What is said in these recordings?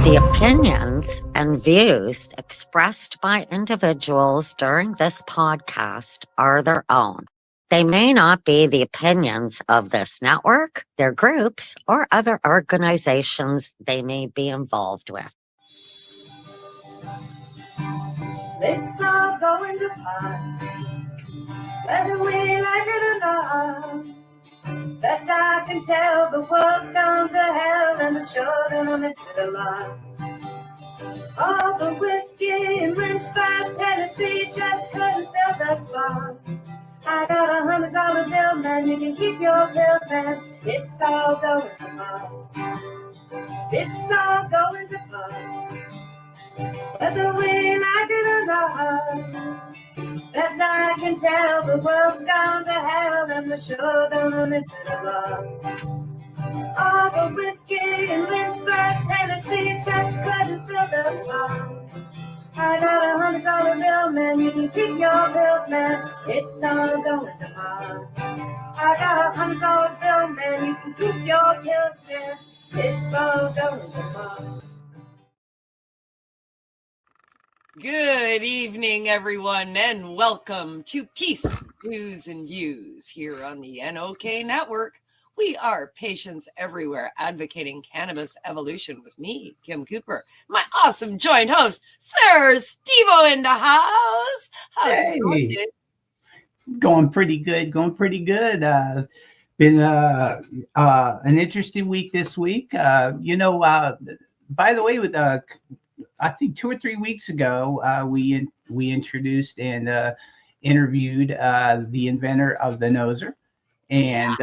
The opinions and views expressed by individuals during this podcast are their own. They may not be the opinions of this network, their groups, or other organizations they may be involved with. It's all going to pot, whether we like it or not. Best I can tell, the world's gone to hell, and I'm sure gonna miss it a lot. All the whiskey in Lynchburg, Tennessee, just couldn't fill that spot. I got $100 bill, man, you can keep your pills, man. It's all going to pot. It's all going to pot, whether we like it or not. Best I can tell, the world's gone to hell, and we're sure gonna miss it a lot. All the whiskey in Lynchburg, Tennessee, just couldn't fill the spot. I got $100 bill, man, you can keep your pills, man. It's all going to pot. I got $100 bill, man, you can keep your pills, man. It's all going to pot. Good evening, everyone, and welcome to Peace, News, and Views here on the NOK Network. We are patients everywhere advocating cannabis evolution with me, Kim Cooper, my awesome joint host, Siir SteveO in the house. How's it going, dude? Going pretty good. Been an interesting week this week. By the way, with I think 2 or 3 weeks ago, we introduced and interviewed the inventor of the Noser. And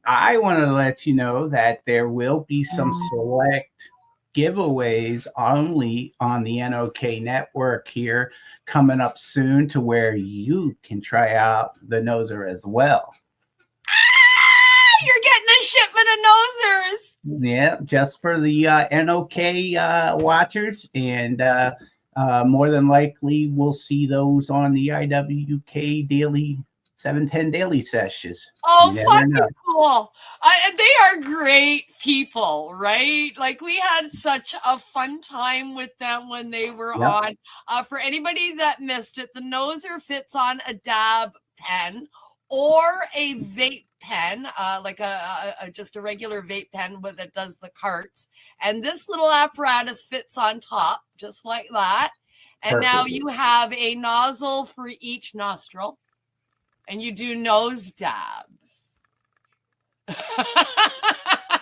I want to let you know that there will be some select giveaways only on the NOK Network here coming up soon, to where you can try out the Noser as well. You're getting a shipment of Nosers. Yeah, just for the NOK watchers, and more than likely we'll see those on the IWK Daily 710 Daily Sessions. Oh, fucking cool. They are great people, right? Like, we had such a fun time with them when they were on. For anybody that missed it, the Noser fits on a dab pen or a vape pen, like just a regular vape pen that does the carts. And this little apparatus fits on top, just like that. And Perfect. Now you have a nozzle for each nostril. And you do nose dabs.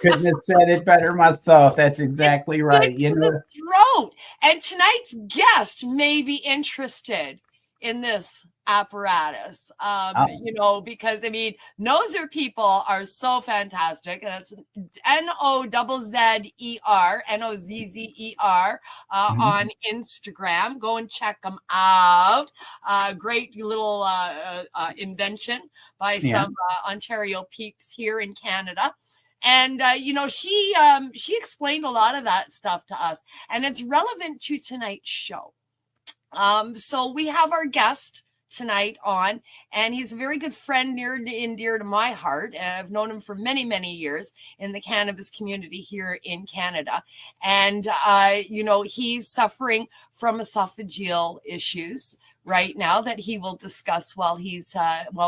Couldn't have said it better myself. That's exactly right. You know, the throat. And tonight's guest may be interested in this apparatus, because Noser people are so fantastic, and it's NOZZER on Instagram. Go and check them out. Great little invention by some Ontario peeps here in Canada. And, she explained a lot of that stuff to us, and it's relevant to tonight's show. So we have our guest tonight on, and he's a very good friend, near and dear to my heart. I've known him for many, many years in the cannabis community here in Canada. And, he's suffering from esophageal issues right now that he will discuss while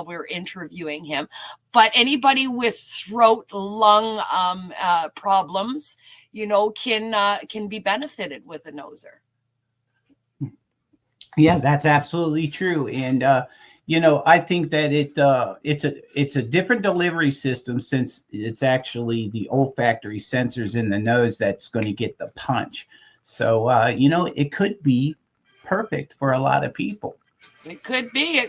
we're interviewing him. But anybody with throat, lung problems, can be benefited with a Noser. Yeah, that's absolutely true. And, I think that it's a different delivery system, since it's actually the olfactory sensors in the nose that's going to get the punch. So, it could be perfect for a lot of people. It could be.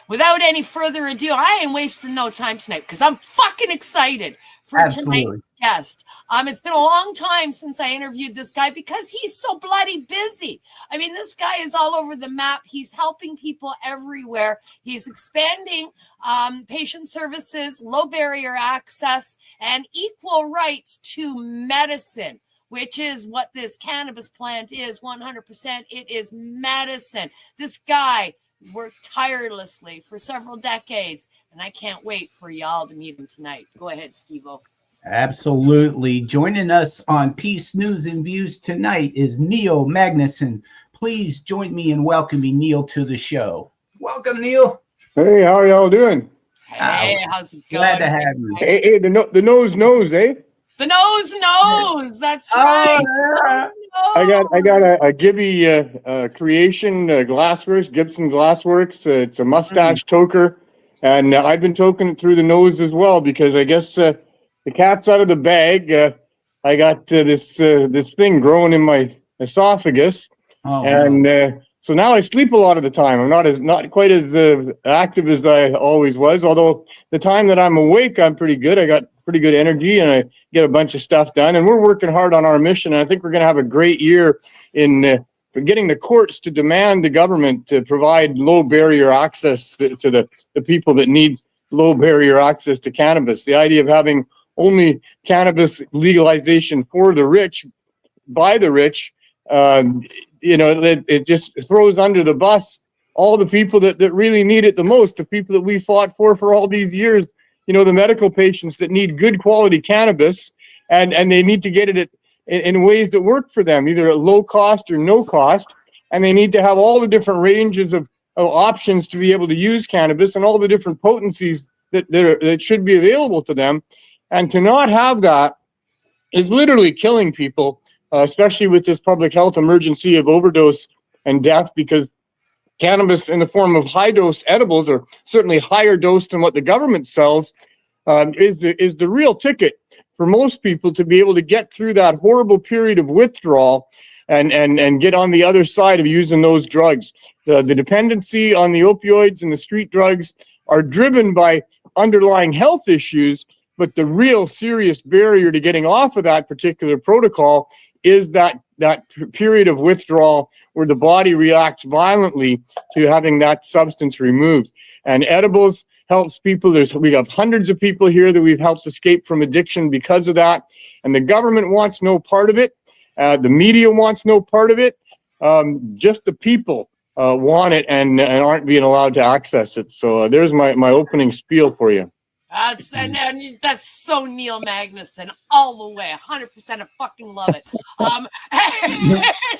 Without any further ado, I ain't wasting no time tonight, because I'm fucking excited for tonight's guest. It's been a long time since I interviewed this guy, because he's so bloody busy. This guy is all over the map. He's helping people everywhere. He's expanding patient services, low barrier access, and equal rights to medicine, which is what this cannabis plant is. 100%. It is medicine. This guy has worked tirelessly for several decades, and I can't wait for y'all to meet him tonight. Go ahead, SteveO. Absolutely. Joining us on Peace News and Views tonight is Neil Magnuson. Please join me in welcoming Neil to the show. Welcome, Neil. Hey, how are y'all doing? Hey, how's it going? Glad to have you. Hey, the nose knows, eh? The nose knows. That's right. Yeah. I got a Gibby creation, Glassworks, Gibson Glassworks. It's a mustache toker, and I've been toking it through the nose as well because I guess the cat's out of the bag. I got this thing growing in my esophagus, and so now I sleep a lot of the time. I'm not quite as active as I always was. Although the time that I'm awake, I'm pretty good. I got pretty good energy, and I get a bunch of stuff done. And we're working hard on our mission. And I think we're going to have a great year in getting the courts to demand the government to provide low barrier access to the people that need low barrier access to cannabis. The idea of having only cannabis legalization for the rich, by the rich, it just throws under the bus all the people that really need it the most, the people that we fought for all these years, the medical patients that need good quality cannabis, and they need to get it in ways that work for them, either at low cost or no cost, and they need to have all the different ranges of options to be able to use cannabis and all the different potencies that should be available to them. And to not have that is literally killing people, especially with this public health emergency of overdose and death, because cannabis in the form of high dose edibles, or certainly higher dose than what the government sells, is the real ticket for most people to be able to get through that horrible period of withdrawal and get on the other side of using those drugs. The dependency on the opioids and the street drugs are driven by underlying health issues, but the real serious barrier to getting off of that particular protocol is that period of withdrawal where the body reacts violently to having that substance removed. And edibles helps people. We have hundreds of people here that we've helped escape from addiction because of that. And the government wants no part of it. The media wants no part of it. Just the people want it and aren't being allowed to access it. So there's my opening spiel for you. That's so Neil Magnuson all the way, 100%. I fucking love it.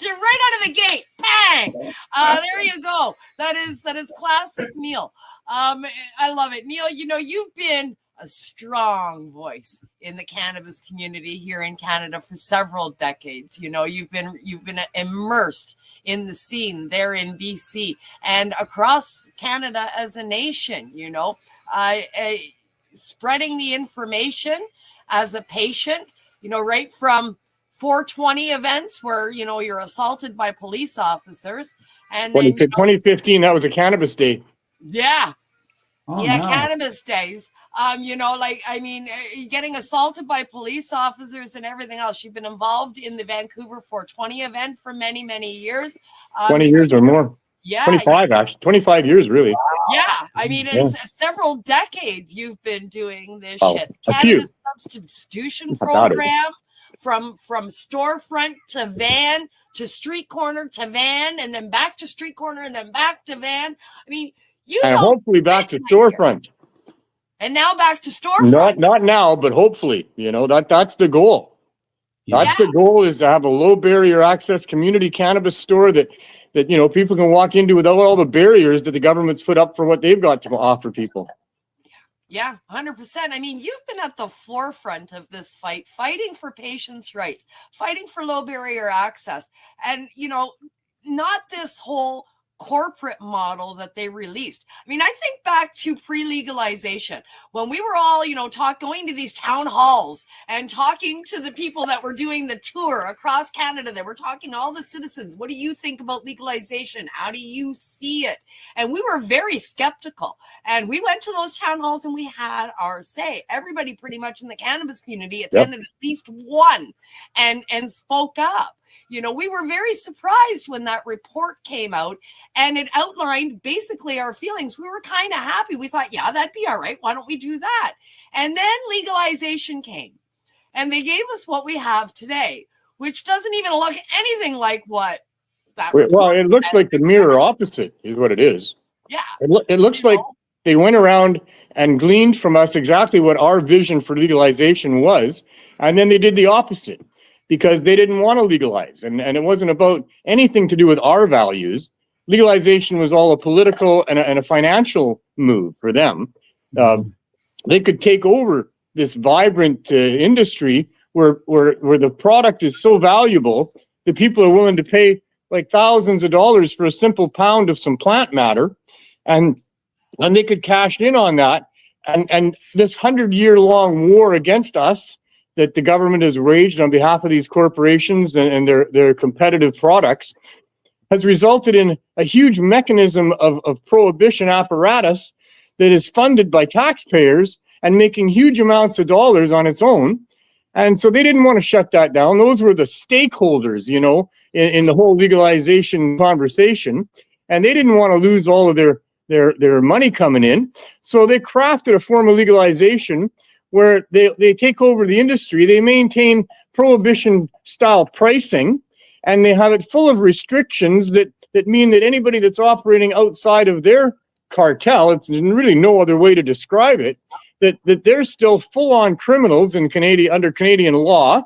You're right out of the gate, bang! There you go. That is classic Neil. I love it, Neil. You've been a strong voice in the cannabis community here in Canada for several decades. You've been immersed in the scene there in BC and across Canada as a nation. Spreading the information as a patient, right from 420 events where, you're assaulted by police officers. And 2015, that was a cannabis day. Yeah. Oh, yeah, no. Cannabis days. Getting assaulted by police officers and everything else. You've been involved in the Vancouver 420 event for many, many years. 20 years or more. Yeah. 25, actually. 25 years, really. Yeah. It's several decades you've been doing this shit. A few. Cannabis Substitution Program, from storefront to van to street corner to van, and then back to street corner and then back to van. And hopefully back to storefront. And now back to storefront. Not now, but hopefully. That's the goal. That's the goal, is to have a low barrier access community cannabis store that people can walk into without all the barriers that the government's put up for what they've got to offer people. Yeah, 100%. You've been at the forefront of this fight, fighting for patients' rights, fighting for low barrier access. And, not this whole corporate model that they released. I think back to pre-legalization when we were all, going to these town halls and talking to the people that were doing the tour across Canada. They were talking to all the citizens. What do you think about legalization? How do you see it? And we were very skeptical. And we went to those town halls and we had our say. Everybody pretty much in the cannabis community attended at least one and spoke up. We were very surprised when that report came out and it outlined basically our feelings. We were kind of happy. We thought, yeah, that'd be all right. Why don't we do that? And then legalization came and they gave us what we have today, which doesn't even look anything like what that. Well, it looks like the mirror opposite is what it is. Yeah. It looks like they went around and gleaned from us exactly what our vision for legalization was. And then they did the opposite because they didn't want to legalize. And it wasn't about anything to do with our values. Legalization was all a political and a financial move for them. They could take over this vibrant industry where the product is so valuable that people are willing to pay like thousands of dollars for a simple pound of some plant matter, and they could cash in on that. And this 100-year-long war against us that the government has waged on behalf of these corporations and their competitive products has resulted in a huge mechanism of prohibition apparatus that is funded by taxpayers and making huge amounts of dollars on its own. And so they didn't want to shut that down. Those were the stakeholders, you know, in the whole legalization conversation. And they didn't want to lose all of their money coming in. So they crafted a form of legalization where they take over the industry. They maintain prohibition style pricing, and they have it full of restrictions that mean that anybody that's operating outside of their cartel, it's really no other way to describe it, that they're still full-on criminals in under Canadian law,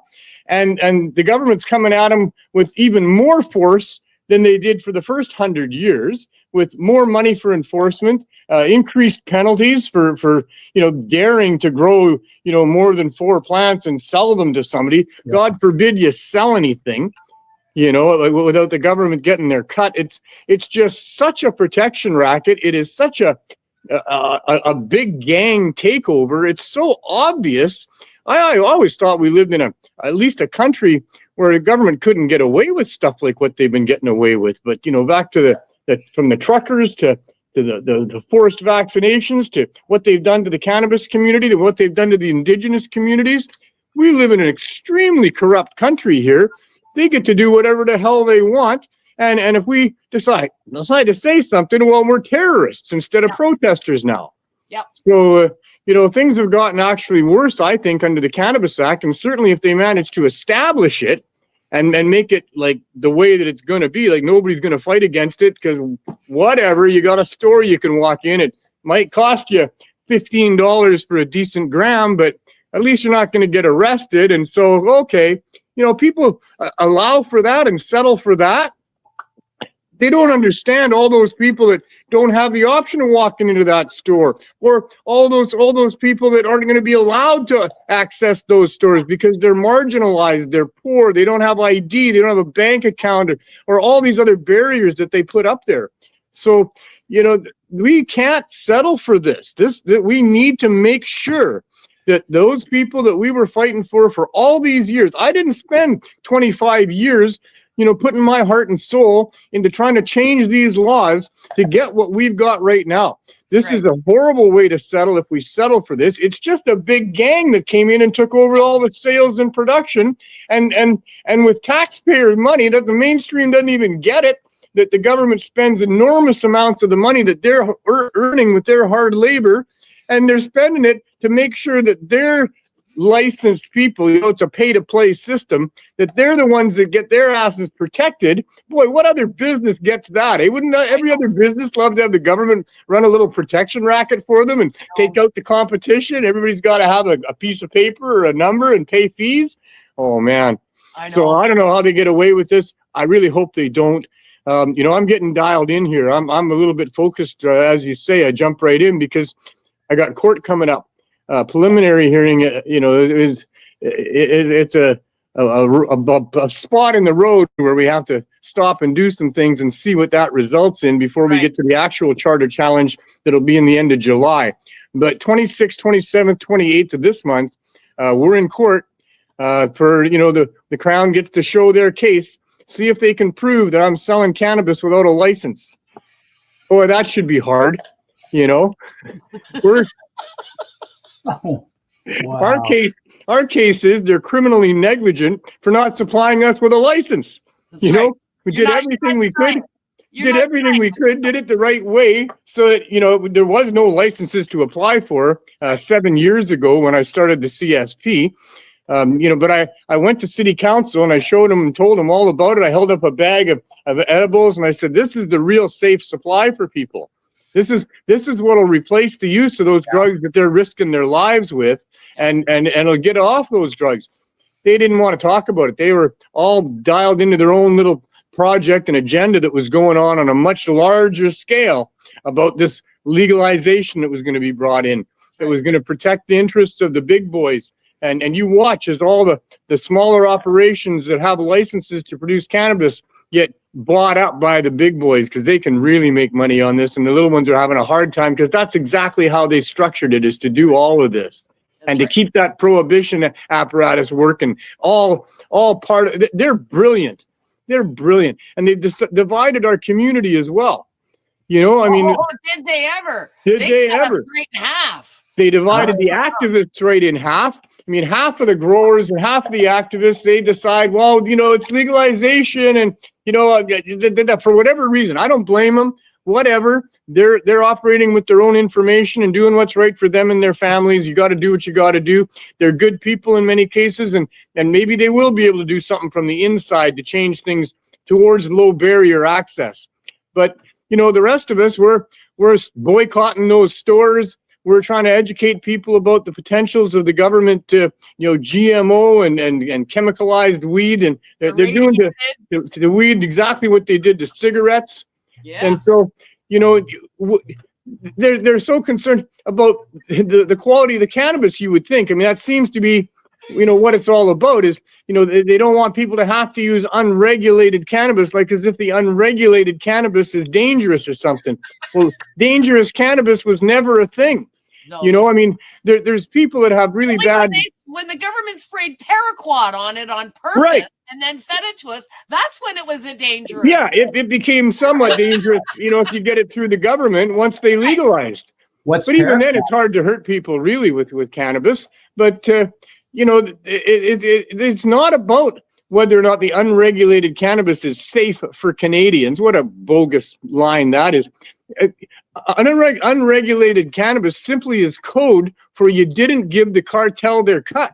and the government's coming at them with even more force than they did for the first 100 years, with more money for enforcement, increased penalties for daring to grow more than 4 plants and sell them to somebody. Yeah. God forbid you sell anything, without the government getting their cut. It's just such a protection racket. It is such a big gang takeover. It's so obvious. I always thought we lived in at least a country where the government couldn't get away with stuff like what they've been getting away with. But back to from the truckers to the forced vaccinations to what they've done to the cannabis community to what they've done to the indigenous communities. We live in an extremely corrupt country here. They get to do whatever the hell they want. And if we decide to say something, well, we're terrorists instead of protesters now. Yep. So, things have gotten actually worse, I think, under the Cannabis Act. And certainly if they manage to establish it and make it like the way that it's going to be, like nobody's going to fight against it because whatever, you got a store you can walk in. It might cost you $15 for a decent gram, but at least you're not going to get arrested. And so, okay, people allow for that and settle for that. They don't understand all those people that don't have the option of walking into that store, or all those people that aren't going to be allowed to access those stores because they're marginalized, they're poor, they don't have ID, they don't have a bank account, or all these other barriers that they put up there. So, we can't settle for this. That we need to make sure that those people that we were fighting for all these years, I didn't spend 25 years putting my heart and soul into trying to change these laws to get what we've got right now. This is a horrible way to settle if we settle for this. It's just a big gang that came in and took over all the sales and production, and with taxpayer money that the mainstream doesn't even get it, that the government spends enormous amounts of the money that they're earning with their hard labor, and they're spending it to make sure that their licensed people, it's a pay-to-play system, that they're the ones that get their asses protected. Boy, what other business gets that? Wouldn't every other business love to have the government run a little protection racket for them and take out the competition? Everybody's got to have a piece of paper or a number and pay fees. Oh, man. So I don't know how they get away with this. I really hope they don't. I'm getting dialed in here. I'm a little bit focused, as you say. I jump right in because I got court coming up. Preliminary hearing, it's a spot in the road where we have to stop and do some things and see what that results in before we get to the actual charter challenge that'll be in the end of July. But 26th, 27th, 28th of this month, we're in court for, the Crown gets to show their case, see if they can prove that I'm selling cannabis without a license. Boy, that should be hard, We're... Oh, wow. Our case is they're criminally negligent for not supplying us with a license. We did everything we could. Did it the right way so that, there was no licenses to apply for 7 years ago when I started the CSP. But I went to city council and I showed them and told them all about it. I held up a bag of edibles and I said, this is the real safe supply for people. This is what will replace the use of those drugs that they're risking their lives with, and it'll get off those drugs. They didn't want to talk about it. They were all dialed into their own little project and agenda that was going on a much larger scale about this legalization that was going to be brought in. It was going to protect the interests of the big boys. And you watch as all the smaller operations that have licenses to produce cannabis get bought up by the big boys, because they can really make money on this, and the little ones are having a hard time, because that's exactly how they structured it, is to do all of this. And to keep that prohibition apparatus working, all part of it. They're brilliant. They're brilliant. And they've divided our community as well. You know, I mean, did they ever? Did they ever? Right in half. They divided the activists right in half. I mean, half of the growers and half of the activists, they decide, well, you know, it's legalization, and, you know, for whatever reason, I don't blame them. Whatever, they're operating with their own information and doing what's right for them and their families. You got to do what you got to do. They're good people in many cases, and maybe they will be able to do something from the inside to change things towards low barrier access. But, you know, the rest of us, we're boycotting those stores. We're trying to educate people about the potentials of the government to, you know, GMO and chemicalized weed, and they're doing to the weed exactly what they did to cigarettes. Yeah. And so, you know, they're so concerned about the quality of the cannabis, you would think. I mean, that seems to be, you know, what it's all about is, you know, they don't want people to have to use unregulated cannabis, like as if the unregulated cannabis is dangerous or something. Well, dangerous cannabis was never a thing. No. You know, I mean, there's people that have really bad. When the government sprayed paraquat on it on purpose, right, and then fed it to us, that's when it was a dangerous. Yeah, it became somewhat dangerous, you know, if you get it through the government once they legalized. But even then, it's hard to hurt people really with cannabis. But you know, it's not about whether or not the unregulated cannabis is safe for Canadians. What a bogus line that is. Unregulated cannabis simply is code for you didn't give the cartel their cut.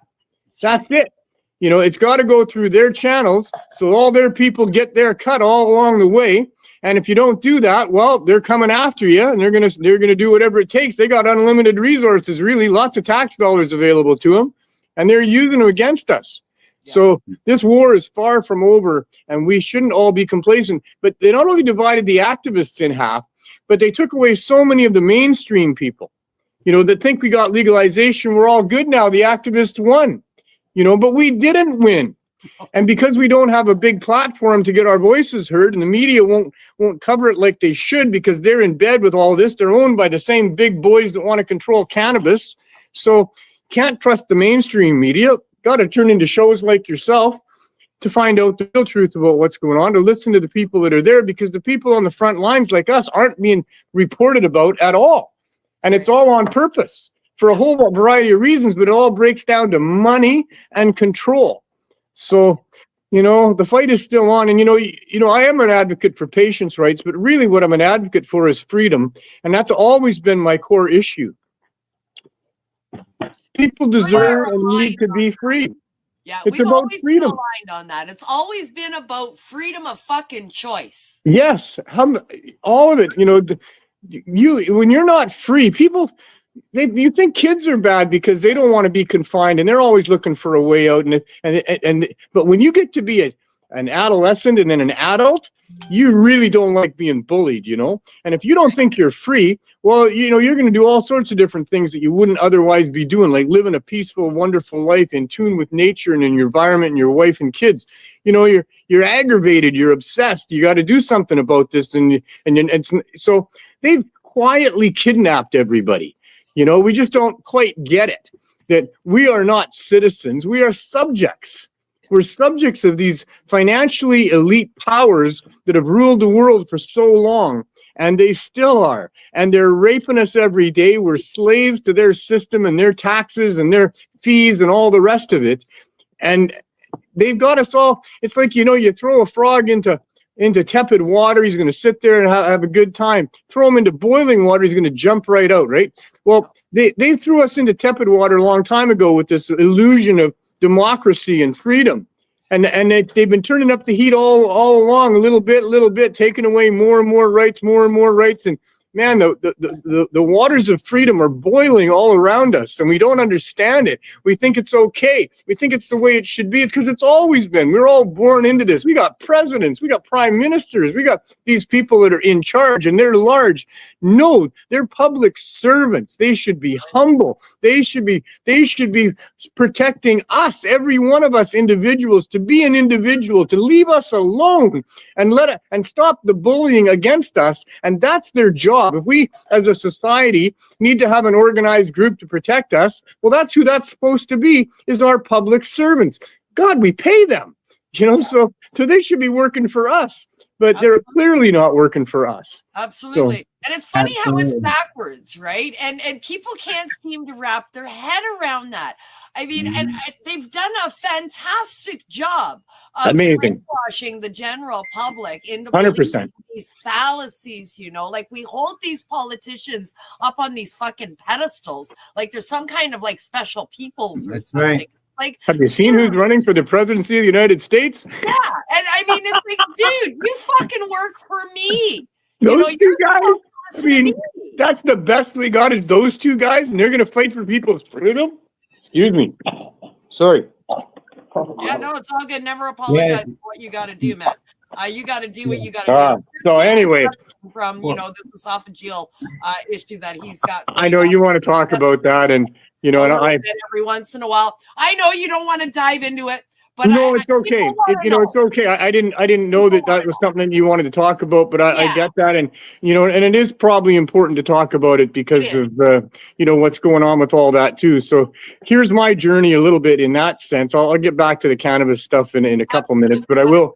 That's it. You know, it's got to go through their channels, so all their people get their cut all along the way. And if you don't do that, well, they're coming after you, and they're gonna do whatever it takes. They got unlimited resources, really, lots of tax dollars available to them, and they're using them against us. Yeah. So this war is far from over, and we shouldn't all be complacent. But they not only divided the activists in half, but they took away so many of the mainstream people, you know, that think we got legalization, we're all good now, the activists won, you know, but we didn't win. And because we don't have a big platform to get our voices heard, and the media won't cover it like they should, because they're in bed with all this, they're owned by the same big boys that want to control cannabis. So can't trust the mainstream media, got to turn into shows like yourself to find out the real truth about what's going on, to listen to the people that are there, because the people on the front lines like us aren't being reported about at all. And it's all on purpose for a whole variety of reasons, but it all breaks down to money and control. So, you know, the fight is still on. And, you know, I am an advocate for patients' rights, but really what I'm an advocate for is freedom. And that's always been my core issue. People deserve and need to be free. Yeah, it's about freedom. Aligned on that. It's always been about freedom of fucking choice. Yes, all of it. You know, when you're not free, people, you think kids are bad because they don't want to be confined, and they're always looking for a way out. But when you get to be an adolescent and then an adult, you really don't like being bullied, you know. And if you don't think you're free, well, you know, you're going to do all sorts of different things that you wouldn't otherwise be doing, like living a peaceful, wonderful life in tune with nature and in your environment and your wife and kids. You know, you're aggravated, you're obsessed. You got to do something about this, and so they've quietly kidnapped everybody. You know, we just don't quite get it, that we are not citizens, we are subjects. We're subjects of these financially elite powers that have ruled the world for so long, and they still are. And they're raping us every day. We're slaves to their system and their taxes and their fees and all the rest of it. And they've got us all. It's like, you know, you throw a frog into tepid water, he's going to sit there and have a good time. Throw him into boiling water, he's going to jump right out, right? Well, they threw us into tepid water a long time ago with this illusion of democracy and freedom, and they've been turning up the heat all along, a little bit, taking away more and more rights, and man, the waters of freedom are boiling all around us, and we don't understand it. We think it's okay. We think it's the way it should be. It's because it's always been. We're all born into this. We got presidents. We got prime ministers. We got these people that are in charge, and they're large. No, they're public servants. They should be humble. They should be protecting us, every one of us individuals, to be an individual, to leave us alone and stop the bullying against us. And that's their job. If we as a society need to have an organized group to protect us, well, that's who that's supposed to be, is our public servants. God, we pay them, so they should be working for us, but they're clearly not working for us. Absolutely. And it's funny how it's backwards, right? And people can't seem to wrap their head around that. I mean, and they've done a fantastic job of brainwashing the general public into 100% these fallacies, like we hold these politicians up on these fucking pedestals, like there's some kind of like special peoples or something. Right. Like, have you seen who's running for the presidency of the United States? Yeah. And I mean, it's like, dude, you fucking work for me. Those two guys, I mean, that's the best we got is those two guys, and they're going to fight for people's freedom? Excuse me. Sorry. Yeah, no, it's all good. Never apologize for what you got to do, man. You got to do what you got to do. So anyway, from this esophageal issue that he's got. I know you want to talk about that, and and every once in a while. I know you don't want to dive into it, but no, it's okay. It's okay. I didn't know that was something that you wanted to talk about, but I get that, and and it is probably important to talk about it because of what's going on with all that too. So here's my journey a little bit in that sense. I'll get back to the cannabis stuff in a couple minutes, but I will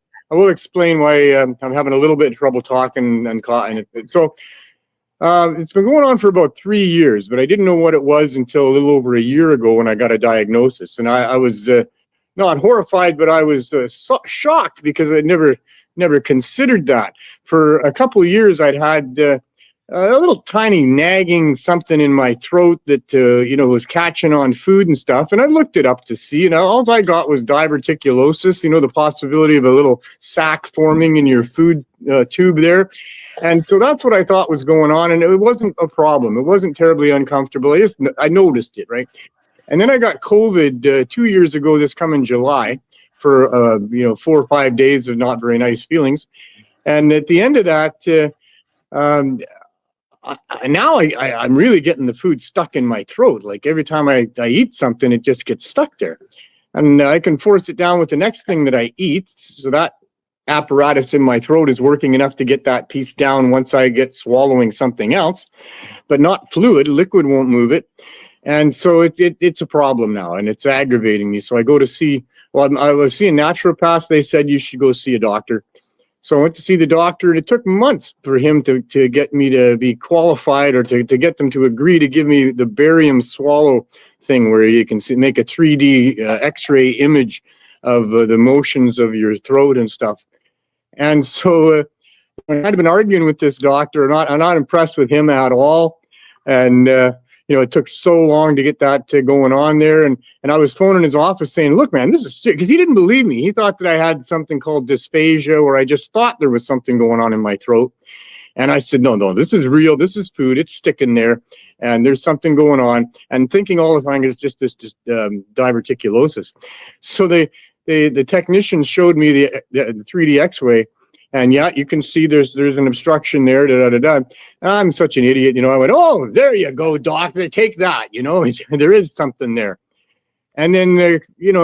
explain why I'm having a little bit of trouble talking and it. So it's been going on for about 3 years, but I didn't know what it was until a little over a year ago when I got a diagnosis, and I was not horrified, but I was shocked because I never considered that. For a couple of years, I'd had a little tiny nagging something in my throat that was catching on food and stuff, and I looked it up to see, and all I got was diverticulosis, the possibility of a little sac forming in your food tube there. And so that's what I thought was going on, and it wasn't a problem. It wasn't terribly uncomfortable. I noticed it, right? And then I got COVID 2 years ago, this coming July, for 4 or 5 days of not very nice feelings. And at the end of that, now I'm really getting the food stuck in my throat. Like every time I eat something, it just gets stuck there. And I can force it down with the next thing that I eat. So that apparatus in my throat is working enough to get that piece down once I get swallowing something else, but not fluid. Liquid won't move it. And so it's a problem now, and it's aggravating me. So I go to see, I was seeing naturopaths. They said you should go see a doctor. So I went to see the doctor, and it took months for him to get me to be qualified, or to get them to agree to give me the barium swallow thing where you can make a 3D X-ray image of the motions of your throat and stuff. And so I'd been arguing with this doctor. I'm not impressed with him at all. And it took so long to get that going on there. And I was phoning his office saying, look, man, this is sick. Because he didn't believe me. He thought that I had something called dysphagia, where I just thought there was something going on in my throat. And I said, no, this is real. This is food. It's sticking there. And there's something going on. And thinking all the time is just this diverticulosis. So the technicians showed me the 3D X-ray. And you can see there's an obstruction there. I'm such an idiot, I went, oh, there you go, doc. Take that, there is something there. And then the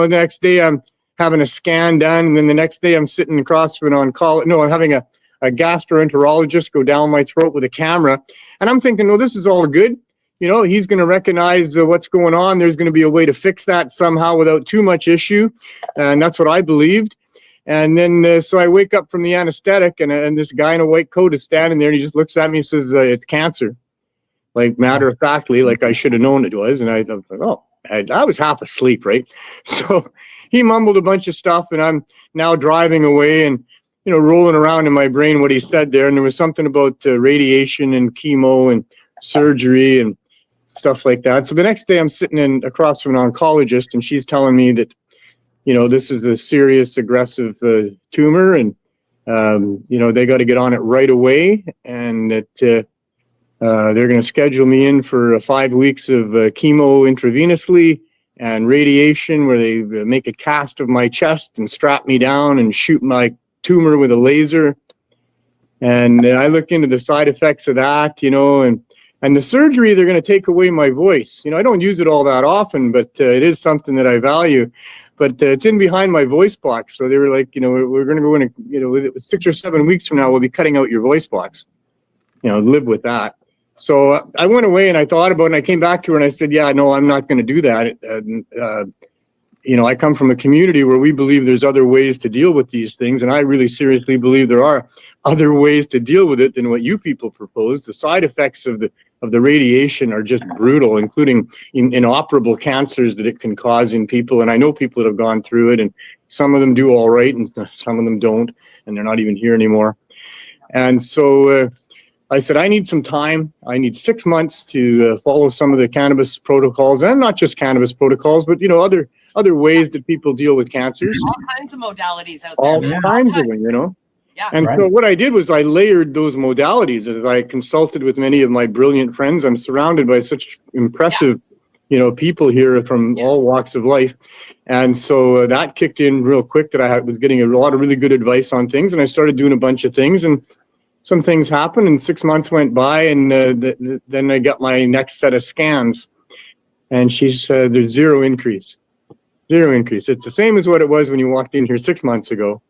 next day I'm having a scan done, and then the next day I'm sitting across from I'm having a gastroenterologist go down my throat with a camera, and I'm thinking, oh, this is all good. He's going to recognize what's going on. There's going to be a way to fix that somehow without too much issue, and that's what I believed. And then, so I wake up from the anesthetic, and this guy in a white coat is standing there, and he just looks at me and says, it's cancer. Like, matter of factly, like I should have known it was. And I thought, oh, I was half asleep, right? So he mumbled a bunch of stuff, and I'm now driving away and, rolling around in my brain what he said there. And there was something about radiation and chemo and surgery and stuff like that. So the next day I'm sitting across from an oncologist, and she's telling me that, this is a serious aggressive tumor, and, they got to get on it right away, and that They're going to schedule me in for 5 weeks of chemo intravenously and radiation, where they make a cast of my chest and strap me down and shoot my tumor with a laser. And I look into the side effects of that, and the surgery, they're going to take away my voice. I don't use it all that often, but it is something that I value. But it's in behind my voice box. So they were like, we're going to go in, 6 or 7 weeks from now, we'll be cutting out your voice box. Live with that. So I went away and I thought about it, and I came back to her and I said, yeah, no, I'm not going to do that. I come from a community where we believe there's other ways to deal with these things. And I really seriously believe there are other ways to deal with it than what you people propose. The side effects of the radiation are just brutal, including inoperable cancers that it can cause in people. And I know people that have gone through it, and some of them do all right and some of them don't, and they're not even here anymore. And so I said, I need some time. I need 6 months to follow some of the cannabis protocols, and not just cannabis protocols, but other ways that people deal with cancers. All kinds of modalities out there. All kinds of them, Yeah. And so what I did was I layered those modalities. As I consulted with many of my brilliant friends, I'm surrounded by such impressive, people here from all walks of life. And so that kicked in real quick, that I was getting a lot of really good advice on things, and I started doing a bunch of things, and some things happened, and 6 months went by, and then I got my next set of scans, and she said, there's zero increase. It's the same as what it was when you walked in here 6 months ago.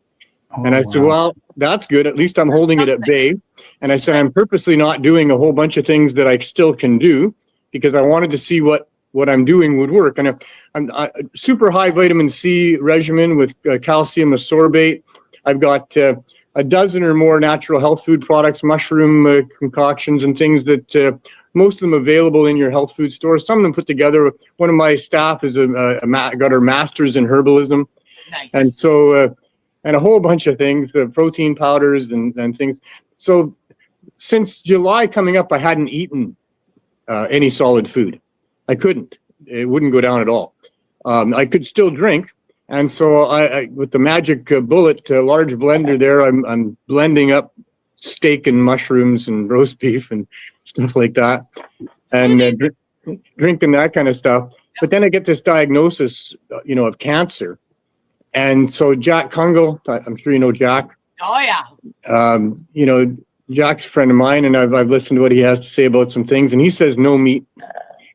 And I said, well, that's good. At least I'm holding it at bay. And I said, I'm purposely not doing a whole bunch of things that I still can do, because I wanted to see what I'm doing would work. And I'm super high vitamin C regimen with calcium ascorbate. I've got a dozen or more natural health food products, mushroom concoctions and things that most of them available in your health food stores. Some of them put together. One of my staff is got her master's in herbalism. Nice. And so, and a whole bunch of things, protein powders and things. So since July coming up, I hadn't eaten any solid food. I couldn't. It wouldn't go down at all. I could still drink. And so I with the magic bullet large blender there, I'm blending up steak and mushrooms and roast beef and stuff like that, and drinking that kind of stuff. But then I get this diagnosis, of cancer. And so Jack Kungle, I'm sure you know Jack. Oh yeah. Jack's a friend of mine, and I've listened to what he has to say about some things, and he says no meat.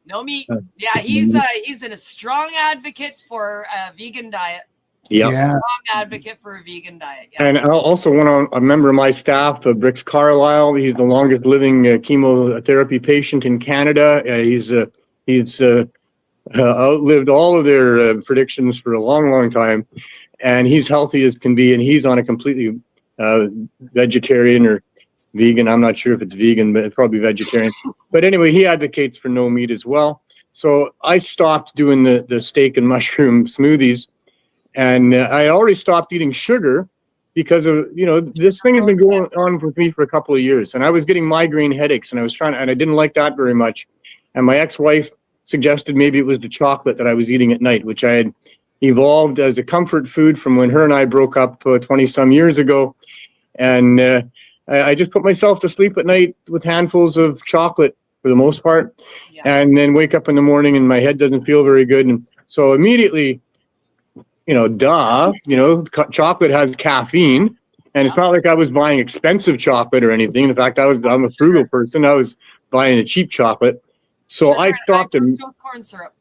No meat. Yeah, he's a strong advocate for a vegan diet. Yep. Yeah. Strong advocate for a vegan diet. Yeah. And I also want a member of my staff, Brix Carlisle. He's the longest living chemotherapy patient in Canada. He's outlived all of their predictions for a long, long time, and he's healthy as can be. And he's on a completely vegetarian or vegan. I'm not sure if it's vegan, but it's probably vegetarian. But anyway, he advocates for no meat as well. So I stopped doing the steak and mushroom smoothies, and I already stopped eating sugar because of, this thing has been going on with me for a couple of years, and I was getting migraine headaches, and I didn't like that very much. And my ex-wife suggested maybe it was the chocolate that I was eating at night, which I had evolved as a comfort food from when her and I broke up 20 some years ago. And I just put myself to sleep at night with handfuls of chocolate for the most part, and then wake up in the morning and my head doesn't feel very good. And so immediately, chocolate has caffeine, and it's not like I was buying expensive chocolate or anything. In fact, I'm a frugal person. I was buying a cheap chocolate. So I stopped and corn syrup.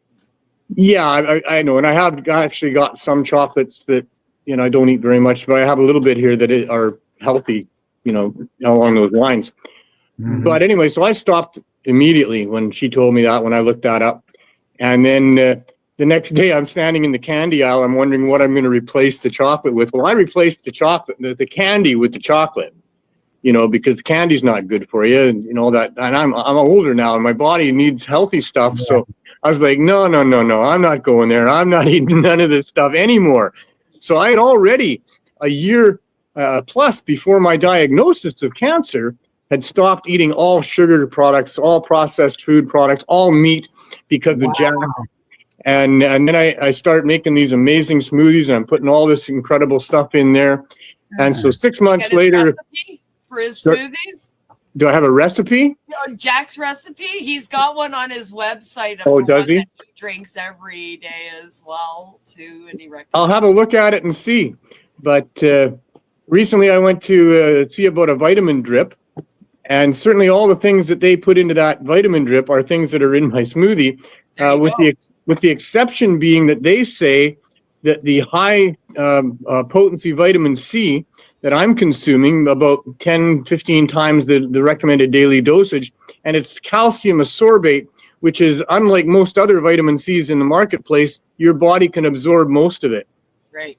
Yeah, I know. And I have actually got some chocolates that, I don't eat very much, but I have a little bit here that are healthy, along those lines. Mm-hmm. But anyway, so I stopped immediately when she told me that, when I looked that up. And then the next day I'm standing in the candy aisle. I'm wondering what I'm going to replace the chocolate with. Well, I replaced the chocolate, the candy with the chocolate, because the candy's not good for you and all that. And I'm older now and my body needs healthy stuff. Yeah. So I was like, no, I'm not going there. I'm not eating none of this stuff anymore. So I had already a year plus before my diagnosis of cancer had stopped eating all sugar products, all processed food products, all meat because of Jack. And then I started making these amazing smoothies, and I'm putting all this incredible stuff in there. And so 6 months later, for his smoothies? Do I have a recipe? Jack's recipe. He's got one on his website. Oh, does he? That he drinks every day as well too, and he recommends. I'll have a look at it and see. But recently I went to see about a vitamin drip, and certainly all the things that they put into that vitamin drip are things that are in my smoothie, with the exception being that they say that the high potency vitamin C that I'm consuming, about 10, 15 times the recommended daily dosage, and it's calcium ascorbate, which is unlike most other vitamin C's in the marketplace, your body can absorb most of it. Right.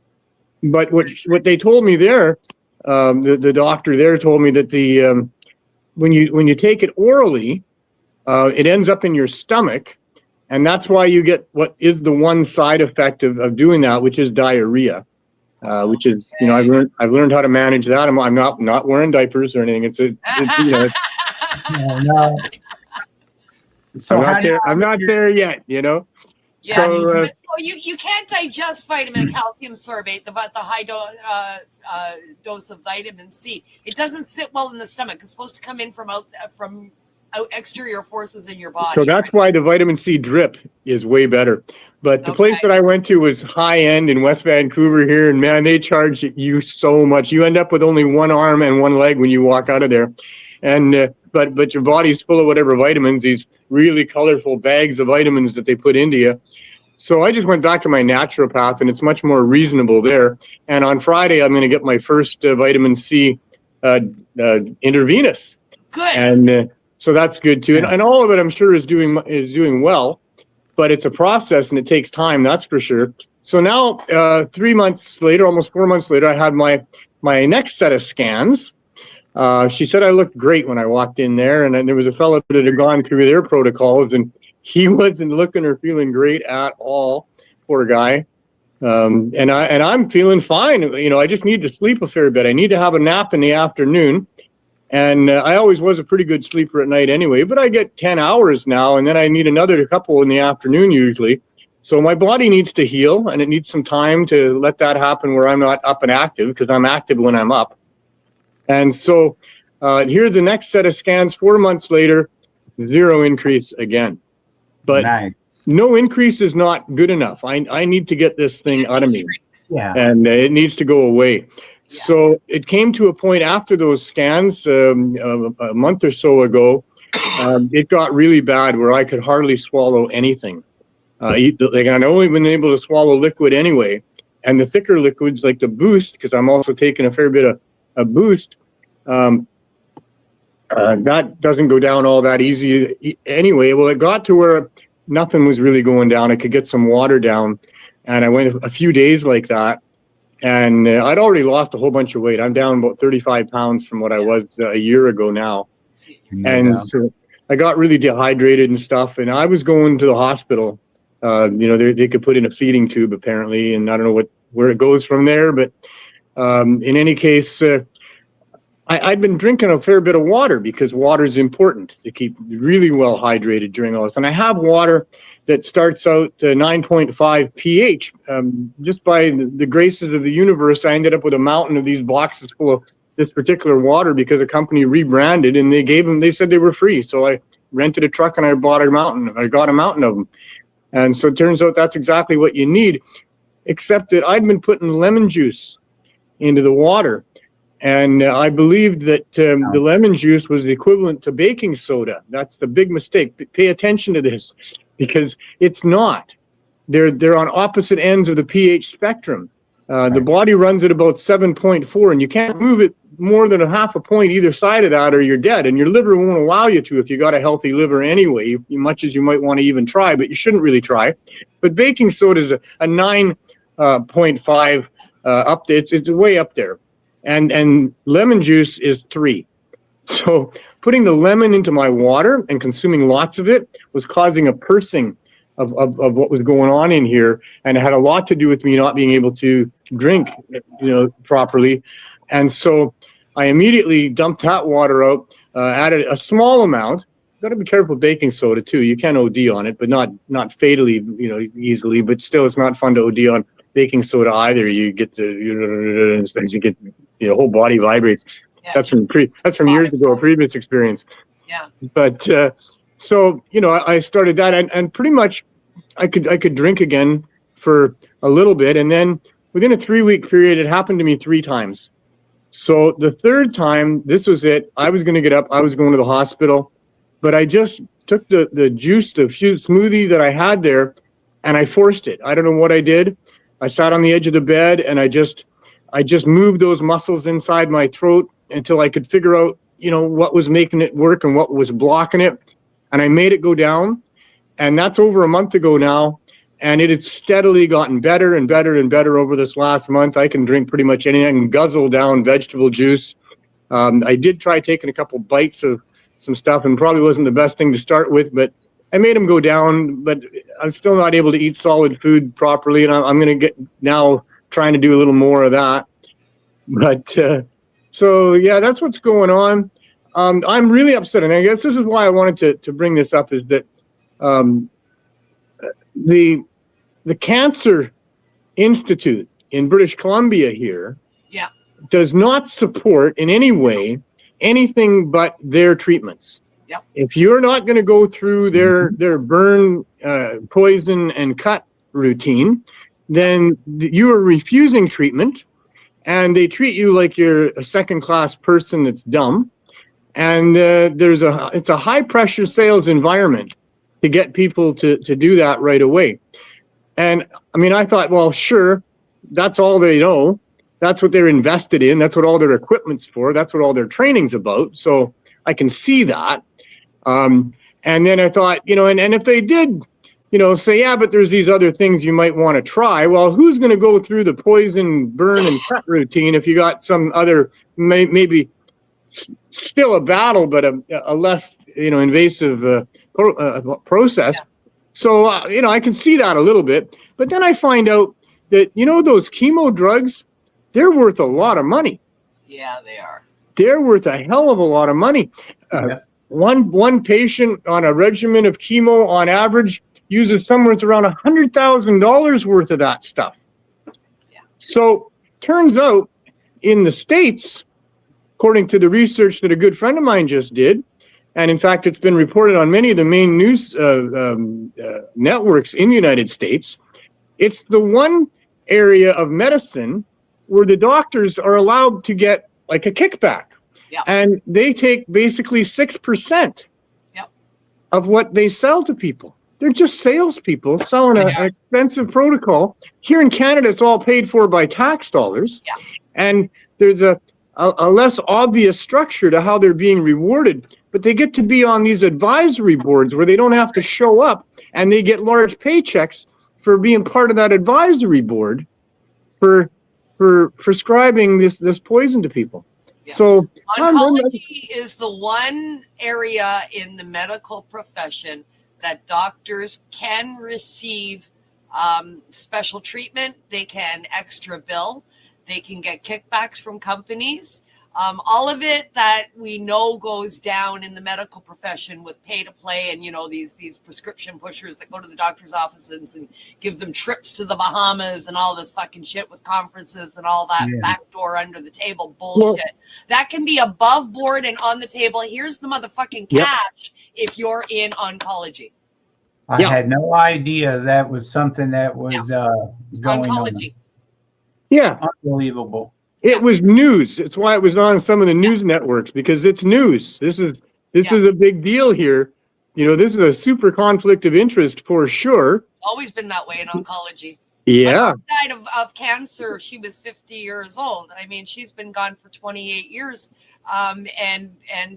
But what they told me there, the doctor there told me that the when you take it orally, it ends up in your stomach, and that's why you get what is the one side effect of doing that, which is diarrhea. Which is, I've learned how to manage that. I'm not wearing diapers or anything. So I'm not there yet, Yeah. So you can't digest vitamin calcium sorbate, the high dose of vitamin C. It doesn't sit well in the stomach. It's supposed to come in from exterior forces in your body. So that's why the vitamin C drip is way better. But the place that I went to was high end in West Vancouver here, and man, they charge you so much. You end up with only one arm and one leg when you walk out of there, and but your body's full of whatever vitamins, these really colorful bags of vitamins that they put into you. So I just went back to my naturopath, and it's much more reasonable there. And on Friday, I'm going to get my first vitamin C intravenous. Good. And so that's good too. And all of it, I'm sure, is doing well. But it's a process and it takes time, that's for sure. So now, 3 months later, almost 4 months later, I had my next set of scans. She said I looked great when I walked in there, and then there was a fellow that had gone through their protocols, and he wasn't looking or feeling great at all. Poor guy. And I'm feeling fine. I just need to sleep a fair bit. I need to have a nap in the afternoon. And I always was a pretty good sleeper at night anyway, but I get 10 hours now, and then I need another couple in the afternoon usually. So my body needs to heal, and it needs some time to let that happen where I'm not up and active, because I'm active when I'm up. And so here's the next set of scans 4 months later, 0 increase again. But no increase is not good enough. I need to get this thing out of me, and it needs to go away. So it came to a point after those scans a month or so ago, it got really bad where I could hardly swallow anything. I'd only been able to swallow liquid anyway. And the thicker liquids like the Boost, because I'm also taking a fair bit of Boost, that doesn't go down all that easy anyway. Well, it got to where nothing was really going down. I could get some water down. And I went a few days like that. And I'd already lost a whole bunch of weight. I'm down about 35 pounds from what I was a year ago now. And so I got really dehydrated and stuff. And I was going to the hospital. They could put in a feeding tube apparently. And I don't know where it goes from there. But in any case, I've been drinking a fair bit of water because water is important to keep really well hydrated during all this. And I have water that starts out 9.5 pH. Just by the graces of the universe, I ended up with a mountain of these boxes full of this particular water because a company rebranded, and they said they were free. So I rented a truck and I got a mountain of them. And so it turns out that's exactly what you need, except that I'd been putting lemon juice into the water. And I believed that the lemon juice was the equivalent to baking soda. That's the big mistake. Pay attention to this, because it's not. They're on opposite ends of the pH spectrum. The body runs at about 7.4, and you can't move it more than a half a point either side of that, or you're dead. And your liver won't allow you to if you got a healthy liver anyway, much as you might want to even try, but you shouldn't really try. But baking soda is a 9.5 up. It's way up there. And lemon juice is 3. So putting the lemon into my water and consuming lots of it was causing a pursing of what was going on in here, and it had a lot to do with me not being able to drink, properly. And so I immediately dumped that water out, added a small amount. Got to be careful with baking soda too. You can OD on it, but not fatally, easily. But still, it's not fun to OD on baking soda either. You get whole body vibrates. That's from years ago, a previous experience. Yeah. But so I started that, and pretty much I could drink again for a little bit, and then within a 3-week period, it happened to me 3 times. So the third time, this was it. I was going to get up. I was going to the hospital, but I just took the juice, the smoothie that I had there, and I forced it. I don't know what I did. I sat on the edge of the bed, and I just moved those muscles inside my throat until I could figure out, what was making it work and what was blocking it. And I made it go down. And that's over a month ago now. And it has steadily gotten better and better and better over this last month. I can drink pretty much anything. I can guzzle down vegetable juice. I did try taking a couple bites of some stuff, and probably wasn't the best thing to start with, but I made them go down. But I'm still not able to eat solid food properly. And I'm going to get now trying to do a little more of that. But so, yeah, that's what's going on. I'm really upset. And I guess this is why I wanted to bring this up, is that the Cancer Institute in British Columbia here does not support in any way anything but their treatments. Yep. If you're not going to go through their burn, poison, and cut routine, then you are refusing treatment, and they treat you like you're a second-class person that's dumb. And it's a high-pressure sales environment to get people to do that right away. And I mean, I thought, well, sure, that's all they know. That's what they're invested in. That's what all their equipment's for. That's what all their training's about. So I can see that. And then I thought, and if they did, say, yeah, but there's these other things you might want to try. Well, who's going to go through the poison, burn, and cut routine if you got some other, maybe still a battle, but a less, invasive process. Yeah. So, I can see that a little bit. But then I find out that, those chemo drugs, they're worth a lot of money. Yeah, they are. They're worth a hell of a lot of money. One patient on a regimen of chemo on average uses somewhere it's around $100,000 worth of that stuff. Yeah. So turns out in the States, according to the research that a good friend of mine just did, and in fact, it's been reported on many of the main news networks in the United States, it's the one area of medicine where the doctors are allowed to get like a kickback. Yeah. And they take basically 6% of what they sell to people. They're just salespeople selling an expensive protocol. Here in Canada, it's all paid for by tax dollars. Yeah. And there's a less obvious structure to how they're being rewarded. But they get to be on these advisory boards where they don't have to show up, and they get large paychecks for being part of that advisory board for prescribing this poison to people. Yeah. So oncology is the one area in the medical profession that doctors can receive special treatment. They can extra bill. They can get kickbacks from companies. All of it that we know goes down in the medical profession with pay to play and, these prescription pushers that go to the doctor's offices and give them trips to the Bahamas and all this fucking shit with conferences and all that backdoor under the table bullshit. That can be above board and on the table. Here's the motherfucking cash if you're in oncology. I had no idea that was something that was going oncology. On. Yeah. Unbelievable. It was news. It's why it was on some of the news networks, because it's news. This is a big deal here. This is a super conflict of interest for sure. It's always been that way in oncology. Yeah. My mom died of cancer. She was 50 years old. I mean, she's been gone for 28 years. And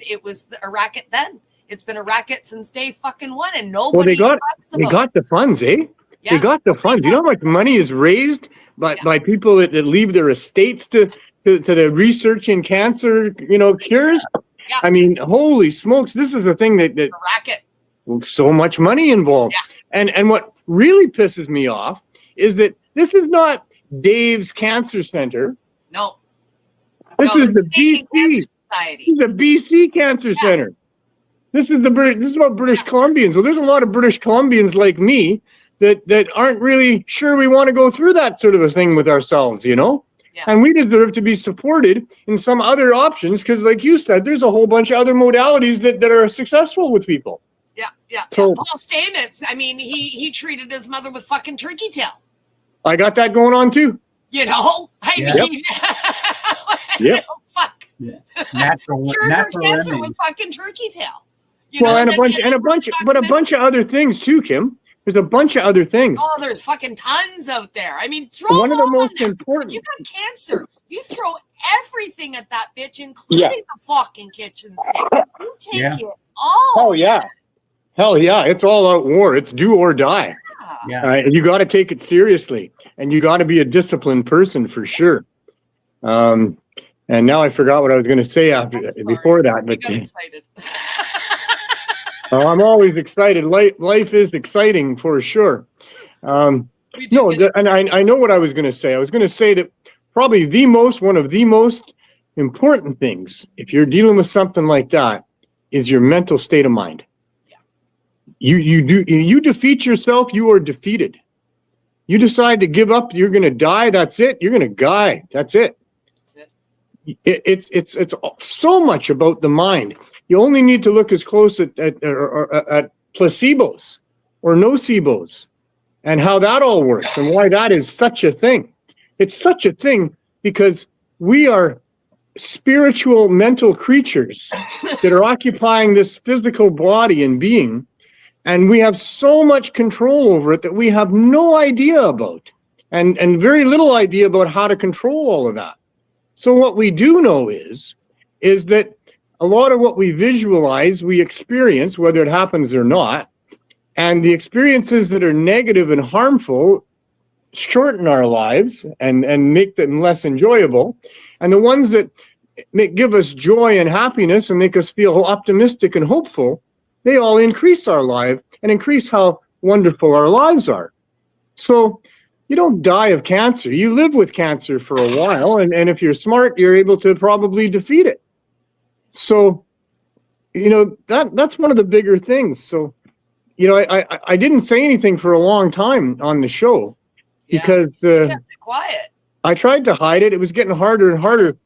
it was a racket then. It's been a racket since day fucking one, and nobody talks about they got the funds, eh? Yeah. They got the funds. You know how much money is raised by people that leave their estates to the research in cancer, cures? Yeah. I mean, holy smokes, this is a thing that a racket. So much money involved. Yeah. And what really pisses me off is that this is not Dave's Cancer Center. No. This is the BC Cancer Society. This is the BC Cancer Center. This is about British Columbians. Well, there's a lot of British Columbians like me that aren't really sure we want to go through that sort of a thing with ourselves, Yeah. And we deserve to be supported in some other options because, like you said, there's a whole bunch of other modalities that are successful with people. Yeah. So- Paul Stamets, I mean, he treated his mother with fucking turkey tail. I got that going on too. You know? I Yeah. mean, Yep. you know, fuck. Natural Cured her cancer remedy. with fucking turkey tail. You Well, know, and a then- bunch, then but a bunch of other things too, Kim. There's a bunch of other things. Oh, there's fucking tons out there. I mean, throw One of the them all most in there. important. You got cancer. You throw everything at that bitch, including the fucking kitchen sink. You take Yeah. it all. Oh yeah, hell yeah! It's all out war. It's do or die. Yeah. All right, you got to take it seriously, and you got to be a disciplined person for sure. And now I forgot what I was going to say before that. You But got excited. I'm always excited. Life is exciting for sure. We do No, get- and I know what I was going to say. I was going to say that probably one of the most important things, if you're dealing with something like that, is your mental state of mind. Yeah. You defeat yourself, you are defeated. You decide to give up, you're going to die. That's it. You're going to die. That's it. It's so much about the mind. You only need to look as close at placebos or nocebos and how that all works and why that is such a thing. It's such a thing because we are spiritual mental creatures that are occupying this physical body and being, and we have so much control over it that we have no idea about and very little idea about how to control all of that. So what we do know is that a lot of what we visualize, we experience, whether it happens or not, and the experiences that are negative and harmful shorten our lives and make them less enjoyable. And the ones that give us joy and happiness and make us feel optimistic and hopeful, they all increase our life and increase how wonderful our lives are. So you don't die of cancer. You live with cancer for a while, and if you're smart, you're able to probably defeat it. So, that's one of the bigger things. So, I didn't say anything for a long time on the show because you kept it quiet. I tried to hide it. It was getting harder and harder.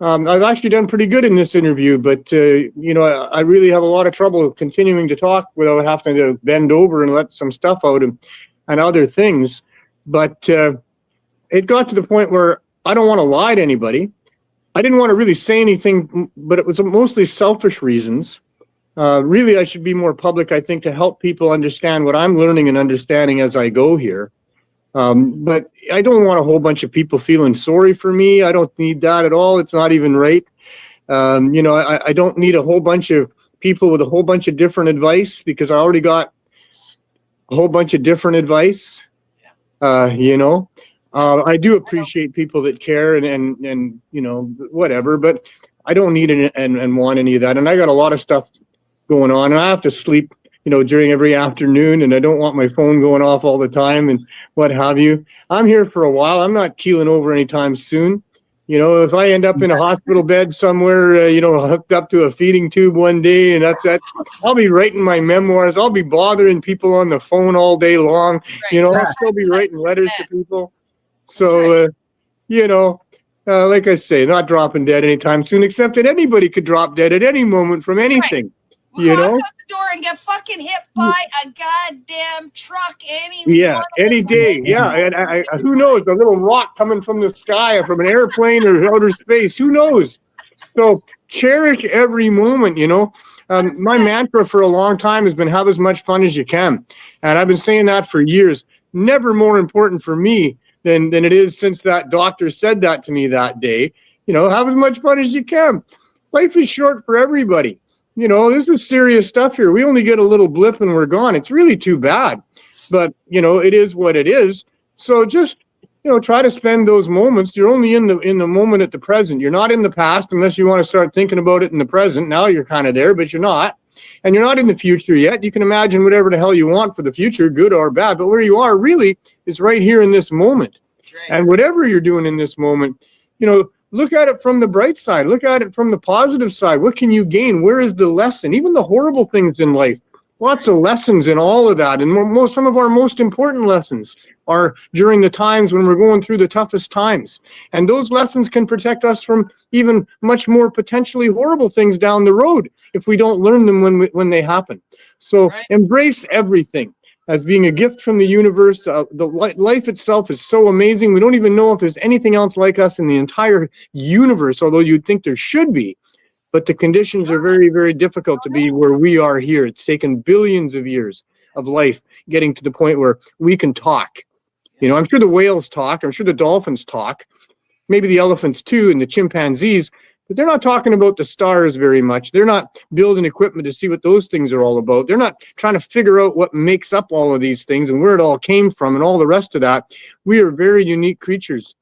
I've actually done pretty good in this interview, but I really have a lot of trouble continuing to talk without having to bend over and let some stuff out and other things. But it got to the point where I don't want to lie to anybody. I didn't want to really say anything, but it was mostly selfish reasons. Really, I should be more public, I think, to help people understand what I'm learning and understanding as I go here. But I don't want a whole bunch of people feeling sorry for me. I don't need that at all. It's not even right. I don't need a whole bunch of people with a whole bunch of different advice because I already got a whole bunch of different advice. I do appreciate people that care and whatever, but I don't need and want any of that. And I got a lot of stuff going on, and I have to sleep, during every afternoon, and I don't want my phone going off all the time and what have you. I'm here for a while. I'm not keeling over anytime soon. If I end up in a hospital bed somewhere, hooked up to a feeding tube one day, and that's that, I'll be writing my memoirs. I'll be bothering people on the phone all day long. Right. I'll still be writing letters to people. So, like I say, not dropping dead anytime soon, except that anybody could drop dead at any moment from anything. Walk out the door and get fucking hit by a goddamn truck any day. Yeah, and who knows? A little rock coming from the sky, or from an airplane, or outer space. Who knows? So cherish every moment. My mantra for a long time has been have as much fun as you can, and I've been saying that for years. Never more important for me than it is since that doctor said that to me that day. Have as much fun as you can. Life is short for everybody. This is serious stuff here. We only get a little blip and we're gone. It's really too bad. But, it is what it is. So just, try to spend those moments. You're only in the moment at the present. You're not in the past unless you want to start thinking about it in the present. Now you're kind of there, but you're not. And you're not in the future yet. You can imagine whatever the hell you want for the future, good or bad. But where you are really is right here in this moment. That's right. And whatever you're doing in this moment, look at it from the bright side. Look at it from the positive side. What can you gain? Where is the lesson? Even the horrible things in life Lots of lessons in all of that. And some of our most important lessons are during the times when we're going through the toughest times. And those lessons can protect us from even much more potentially horrible things down the road if we don't learn them when they happen. So embrace everything as being a gift from the universe. The life itself is so amazing. We don't even know if there's anything else like us in the entire universe, although you'd think there should be. But the conditions are very, very difficult to be where we are here. It's taken billions of years of life getting to the point where we can talk. You know, I'm sure the whales talk. I'm sure the dolphins talk. Maybe the elephants too, and the chimpanzees. But they're not talking about the stars very much. They're not building equipment to see what those things are all about. They're not trying to figure out what makes up all of these things and where it all came from and all the rest of that. We are very unique creatures.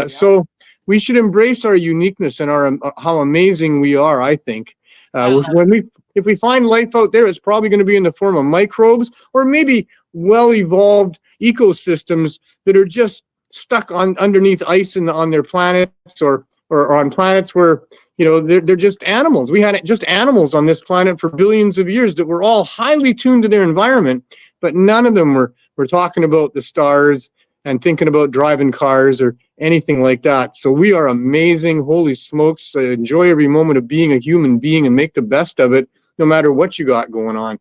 So we should embrace our uniqueness and how amazing we are, I think. If we find life out there, it's probably going to be in the form of microbes or maybe well-evolved ecosystems that are just stuck underneath ice on their planets or on planets where, you know, they're just animals. We had just animals on this planet for billions of years that were all highly tuned to their environment, but none of them were talking about the stars and thinking about driving cars or anything like that. So we are amazing. Holy smokes. Enjoy every moment of being a human being and make the best of it, no matter what you got going on,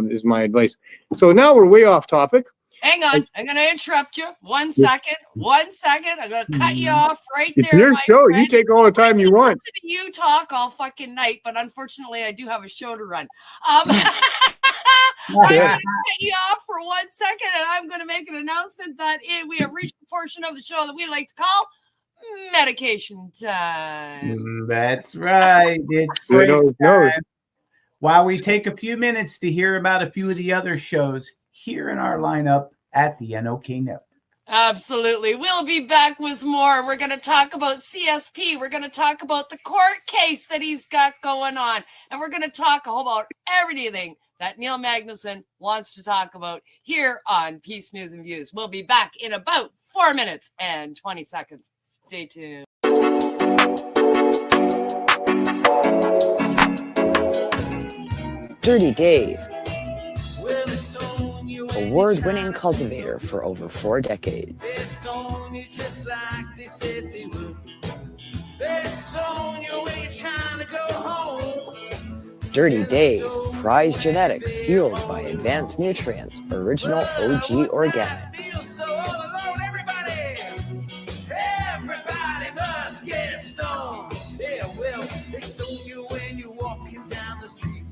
is my advice. So now we're way off topic. Hang on. I'm going to interrupt you. 1 second. 1 second. I'm going to cut you off right there. It's your show. You take all the time you want. You talk all fucking night, but unfortunately, I do have a show to run. I'm going to cut you off for 1 second, and I'm going to make an announcement that we have reached the portion of the show that we like to call medication time. That's right. It's break time. While we take a few minutes to hear about a few of the other shows here in our lineup at the NOK Network. Absolutely. We'll be back with more. We're going to talk about CSP. We're going to talk about the court case that he's got going on. And we're going to talk about everything that Neil Magnuson wants to talk about here on Peace News and Views. We'll be back in about 4 minutes and 20 seconds. Stay tuned. Dirty Dave, award-winning cultivator for over 4 decades. Dirty Dave, prized genetics fueled by advanced nutrients, original OG organics. Everybody must get stoned. Yeah, well, they stone you when you're walking down the street.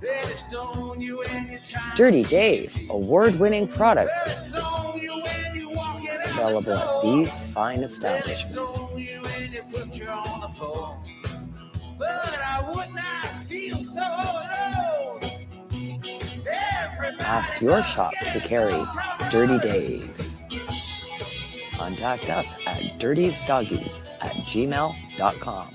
They stone you when you're trying. Dirty Dave, award-winning products available at these fine establishments. But I would not feel so alone. Ask your shop to carry Dirty Dave. Contact us at dirtiesdoggies@gmail.com.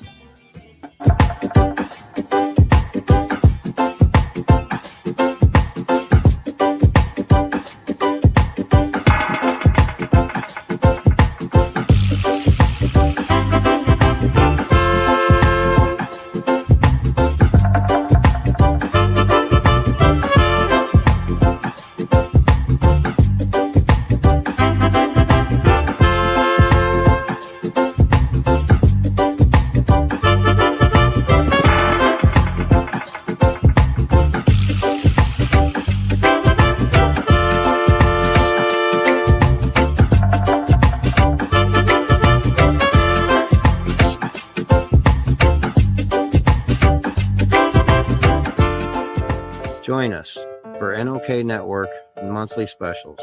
Join us for NOK Network monthly specials,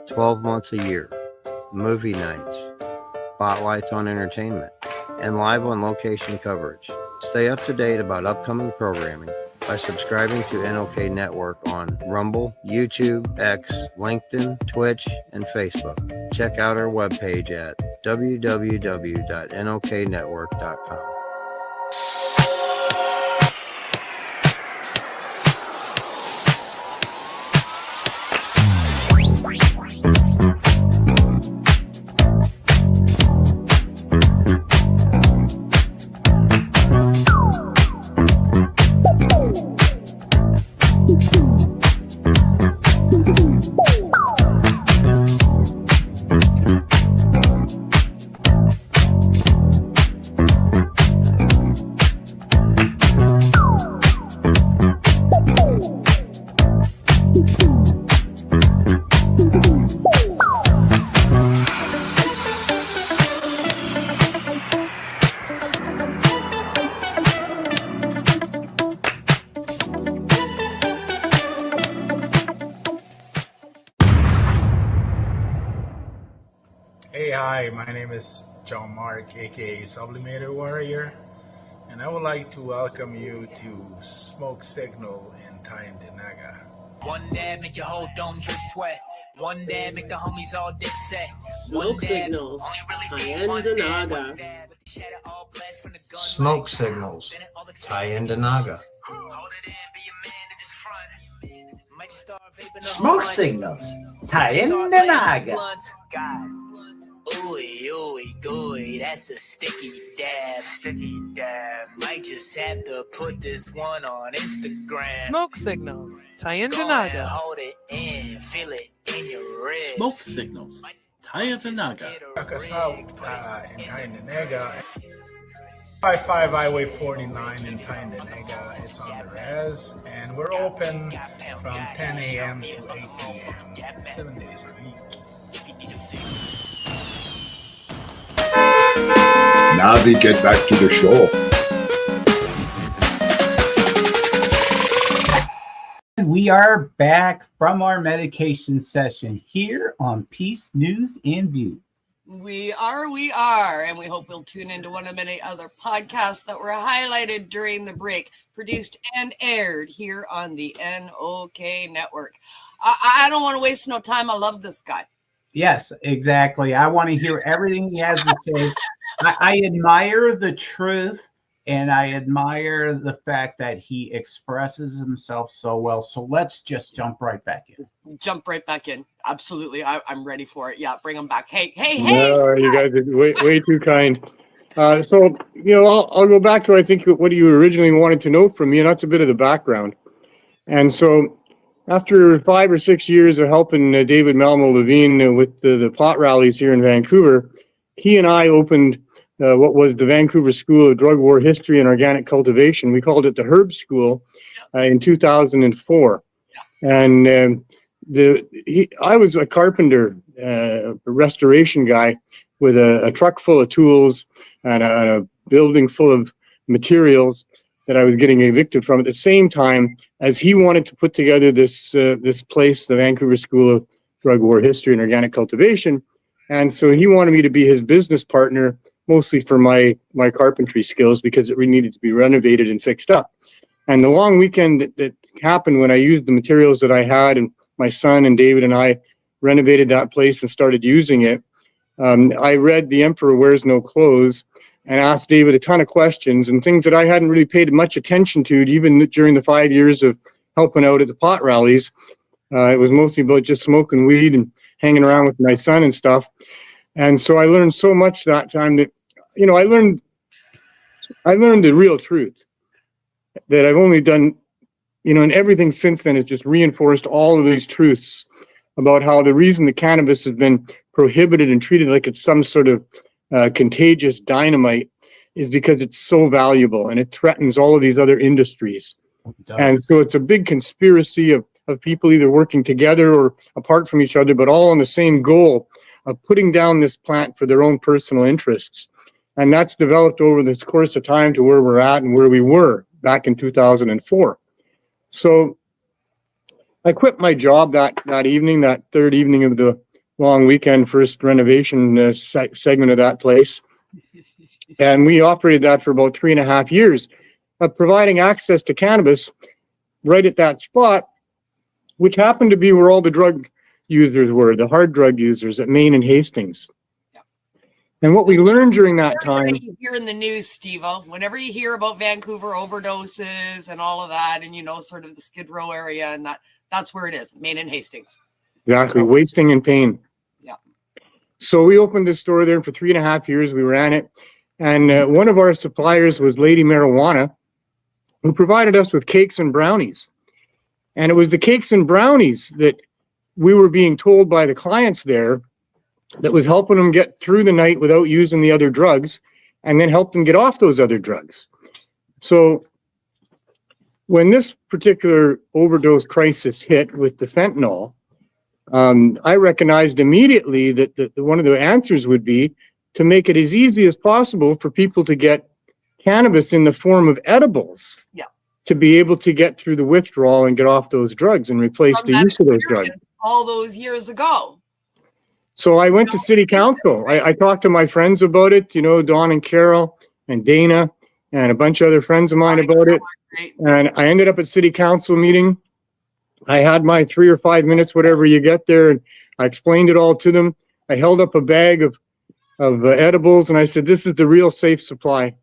12 months a year, movie nights, spotlights on entertainment, and live on location coverage. Stay up to date about upcoming programming by subscribing to NOK Network on Rumble, YouTube, X, LinkedIn, Twitch, and Facebook. Check out our webpage at www.noknetwork.com. Hi, my name is John Mark, aka Sublimator Warrior, and I would like to welcome you to Smoke Signal in Tyendinaga. One dab make your whole dome drip sweat. One dab make the homies all dip set. Smoke Signals, Tyendinaga. Smoke Signals, Tyendinaga. Smoke Signals, Tyendinaga. Ooey, ooey, gooey, that's a sticky dab. Might just have to put this one on Instagram. Smoke Signals, Tyendinaga. Hold it in, feel it in your wrist. Smoke Signals, Tyendinaga. Check us out in Tyendinaga. 55 Highway 49 in Tyendinaga. It's on the res, and we're open from 10 a.m. to 8 p.m. 7 days a week. Now we get back to the show. We are back from our medication session here on Peace News and View. We are, and we hope you'll tune into one of many other podcasts that were highlighted during the break, produced and aired here on the NOK Network. I don't want to waste no time. I love this guy. Yes, exactly. I want to hear everything he has to say. I admire the truth, and I admire the fact that he expresses himself so well. So let's just jump right back in. Jump right back in. Absolutely. I'm ready for it. Yeah, bring him back. Hey. No, you guys are way too kind. So, I'll go back to, I think, what you originally wanted to know from me, and that's a bit of the background. And so after 5 or 6 years of helping David Malmo Levine with the pot rallies here in Vancouver, he and I opened what was the Vancouver School of Drug War History and Organic Cultivation. We called it the Herb School in 2004. And I was a carpenter, a restoration guy with a truck full of tools and a building full of materials that I was getting evicted from at the same time as he wanted to put together this place, the Vancouver School of Drug War History and Organic Cultivation. And so he wanted me to be his business partner, mostly for my carpentry skills, because it really needed to be renovated and fixed up. And the long weekend that happened when I used the materials that I had, and my son and David and I renovated that place and started using it, I read The Emperor Wears No Clothes and asked David a ton of questions and things that I hadn't really paid much attention to, even during the 5 years of helping out at the pot rallies. It was mostly about just smoking weed and hanging around with my son and stuff. And so I learned so much that time that, I learned the real truth that I've only done, and everything since then has just reinforced all of these truths about how the reason the cannabis has been prohibited and treated like it's some sort of contagious dynamite is because it's so valuable and it threatens all of these other industries. And so it's a big conspiracy of people either working together or apart from each other, but all on the same goal of putting down this plant for their own personal interests. And that's developed over this course of time to where we're at and where we were back in 2004. So I quit my job that evening, that third evening of the long weekend, first renovation segment of that place. And we operated that for about 3.5 years, providing access to cannabis right at that spot, which happened to be where all the drug users were, the hard drug users at Main and Hastings. Yeah. And what we learned during that time... You hear in the news, Steve-O, whenever you hear about Vancouver overdoses and all of that, and sort of the Skid Row area, and that's where it is, Main and Hastings. Exactly, wasting and pain. Yeah. So we opened this store there for 3.5 years. We ran it. And one of our suppliers was Lady Marijuana, who provided us with cakes and brownies. And it was the cakes and brownies that we were being told by the clients there that was helping them get through the night without using the other drugs, and then help them get off those other drugs. So when this particular overdose crisis hit with the fentanyl, I recognized immediately that one of the answers would be to make it as easy as possible for people to get cannabis in the form of edibles. Yeah. To be able to get through the withdrawal and get off those drugs and replace the use of those drugs. All those years ago. So I went to city council. I talked to my friends about it, you know, Don and Carol and Dana and a bunch of other friends of mine about it. And I ended up at city council meeting. I had my 3 or 5 minutes, whatever you get there, and I explained it all to them. I held up a bag of edibles and I said, this is the real safe supply.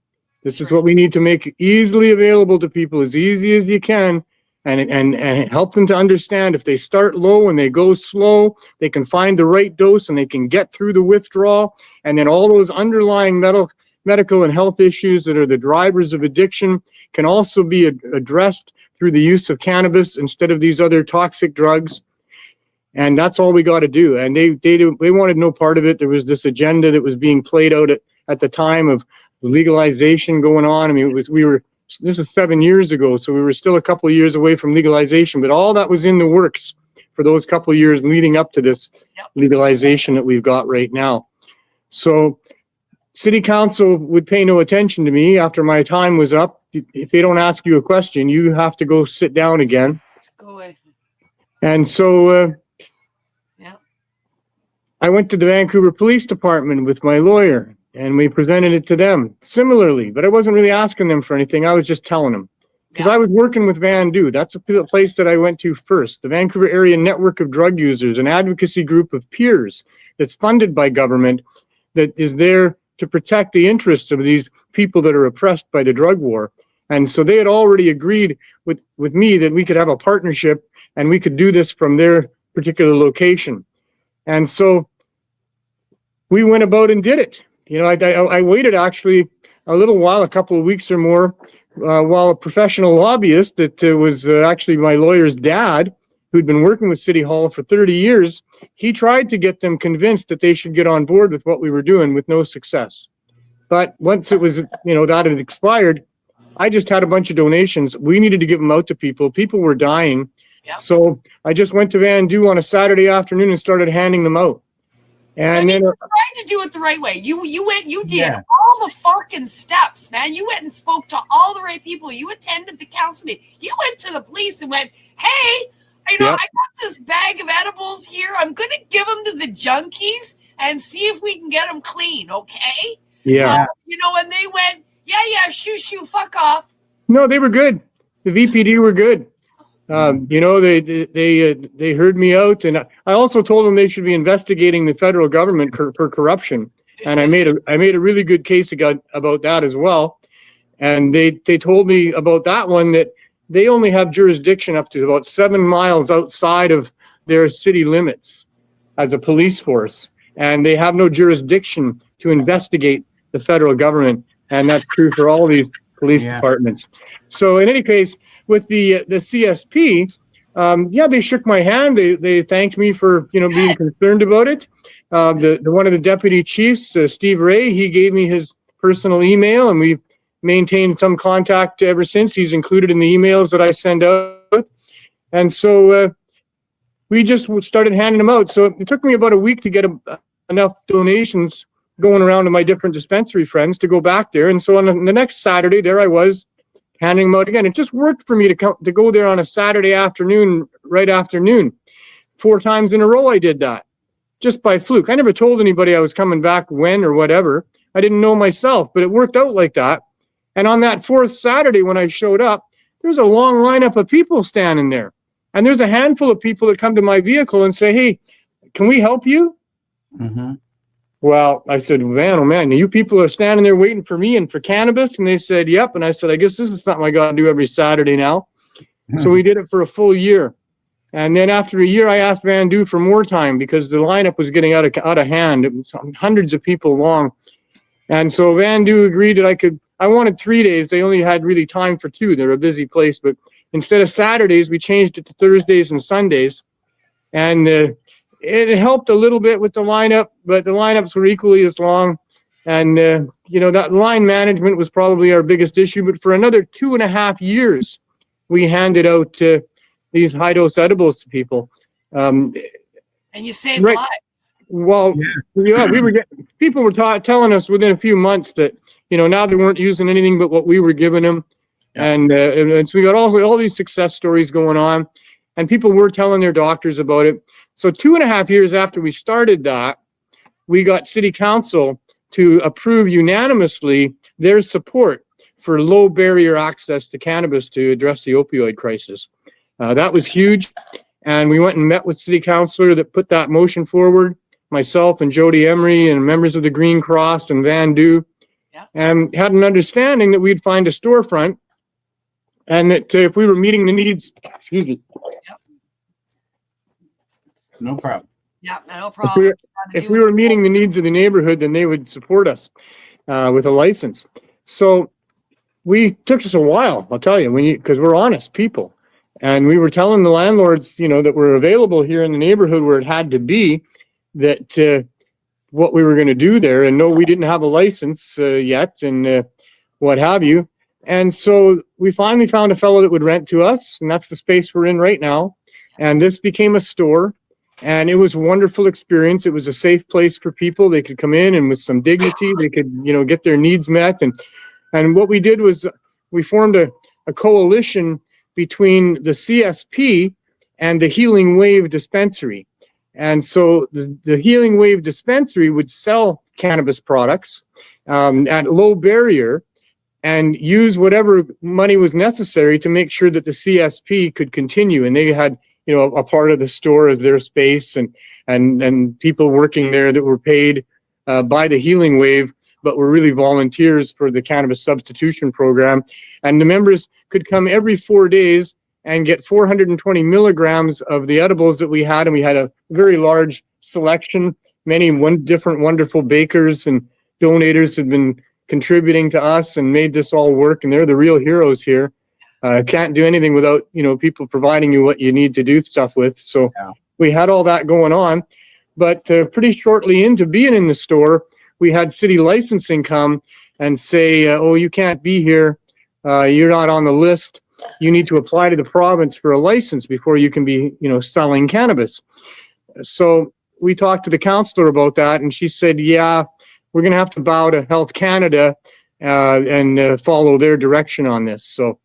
This is what we need to make easily available to people, as easy as you can, and help them to understand if they start low and they go slow, they can find the right dose and they can get through the withdrawal. And then all those underlying medical and health issues that are the drivers of addiction can also be addressed through the use of cannabis instead of these other toxic drugs. And that's all we got to do. And they wanted no part of it. There was this agenda that was being played out at the time of legalization going on. I mean, this was 7 years ago, so we were still a couple of years away from legalization, but all that was in the works for those couple of years leading up to this legalization that we've got right now. So city council would pay no attention to me after my time was up. If they don't ask you a question, you have to go sit down again. Go away. And so I went to the Vancouver Police Department with my lawyer and we presented it to them similarly, but I wasn't really asking them for anything. I was just telling them because I was working with VANDU. That's a place that I went to first, the Vancouver Area Network of Drug Users, an advocacy group of peers that's funded by government that is there to protect the interests of these people that are oppressed by the drug war. And so they had already agreed with me that we could have a partnership and we could do this from their particular location. And so we went about and did it. You know, I waited actually a little while, a couple of weeks or more, while a professional lobbyist that was actually my lawyer's dad, who'd been working with City Hall for 30 years, he tried to get them convinced that they should get on board with what we were doing with no success. But once it was, you know, that had expired, I just had a bunch of donations. We needed to give them out to people. People were dying. So I just went to VANDU on a Saturday afternoon and started handing them out. And then you tried to do it the right way. You did all the fucking steps, man. You went and spoke to all the right people. You attended the council meeting. You went to the police and went, hey, I got this bag of edibles here. I'm going to give them to the junkies and see if we can get them clean, okay? Yeah. You know, and they went, yeah, shoo, fuck off. No, they were good. The VPD were good. You know, they heard me out, and I also told them they should be investigating the federal government for corruption. And I made a really good case about that as well. And they told me about that one that they only have jurisdiction up to about 7 miles outside of their city limits as a police force, and they have no jurisdiction to investigate the federal government. And that's true for all these police departments. So in any case, with the CSP, they shook my hand. They thanked me for, you know, being concerned about it. The one of the deputy chiefs, Steve Ray, he gave me his personal email, and we've maintained some contact ever since. He's included in the emails that I send out. And so we just started handing them out. So it took me about a week to get enough donations going around to my different dispensary friends to go back there. And so on the next Saturday, there I was handing them out again. It just worked for me to go there on a Saturday afternoon, right afternoon. 4 times in a row I did that, just by fluke. I never told anybody I was coming back when or whatever. I didn't know myself, but it worked out like that. And on that 4th Saturday when I showed up, there's a long lineup of people standing there. And there's a handful of people that come to my vehicle and say, hey, can we help you? Mm-hmm. Well, I said, man, oh man, you people are standing there waiting for me and for cannabis? And they said, yep. And I said, I guess this is something I got to do every Saturday now. So we did it for a full year. And then after a year, I asked VANDU for more time because the lineup was getting out of hand. It was hundreds of people long. And so VANDU agreed that I wanted 3 days. They only had really time for 2. They're a busy place. But instead of Saturdays, we changed it to Thursdays and Sundays. And it helped a little bit with the lineup, but the lineups were equally as long. And, you know, that line management was probably our biggest issue. But for another 2.5 years, we handed out these high-dose edibles to people. And you saved lives. Well, people were telling us within a few months that, you know, now they weren't using anything but what we were giving them. Yeah. And so we got all these success stories going on, and people were telling their doctors about it. So 2.5 years after we started that, we got City Council to approve unanimously their support for low barrier access to cannabis to address the opioid crisis. That was huge. And we went and met with City Councilor that put that motion forward, myself and Jody Emery and members of the Green Cross and Van Du, and had an understanding that we'd find a storefront and that if we were meeting the needs, excuse me. No problem. Yeah, no problem. If we were meeting the needs of the neighborhood, then they would support us with a license. So we took us a while, I'll tell you, because we're honest people. And we were telling the landlords, you know, that were available here in the neighborhood where it had to be, that what we were going to do there. And no, we didn't have a license yet and what have you. And so we finally found a fellow that would rent to us, and that's the space we're in right now. And this became a store, and it was a wonderful experience. It was a safe place for people. They could come in and with some dignity, they could, you know, get their needs met. And what we did was we formed a coalition between the CSP and the Healing Wave dispensary. And so the Healing Wave dispensary would sell cannabis products at low barrier and use whatever money was necessary to make sure that the CSP could continue. And they had, you know, a part of the store as their space and people working there that were paid by the Healing Wave, but were really volunteers for the Cannabis Substitution Program. And the members could come every 4 days and get 420 milligrams of the edibles that we had. And we had a very large selection. Many different wonderful bakers and donators had been contributing to us and made this all work. And they're the real heroes here. Can't do anything without, you know, people providing you what you need to do stuff with. So we had all that going on. But pretty shortly into being in the store, we had city licensing come and say, oh, you can't be here. You're not on the list. You need to apply to the province for a license before you can be, you know, selling cannabis. So we talked to the councillor about that, and she said, yeah, we're going to have to bow to Health Canada and follow their direction on this. So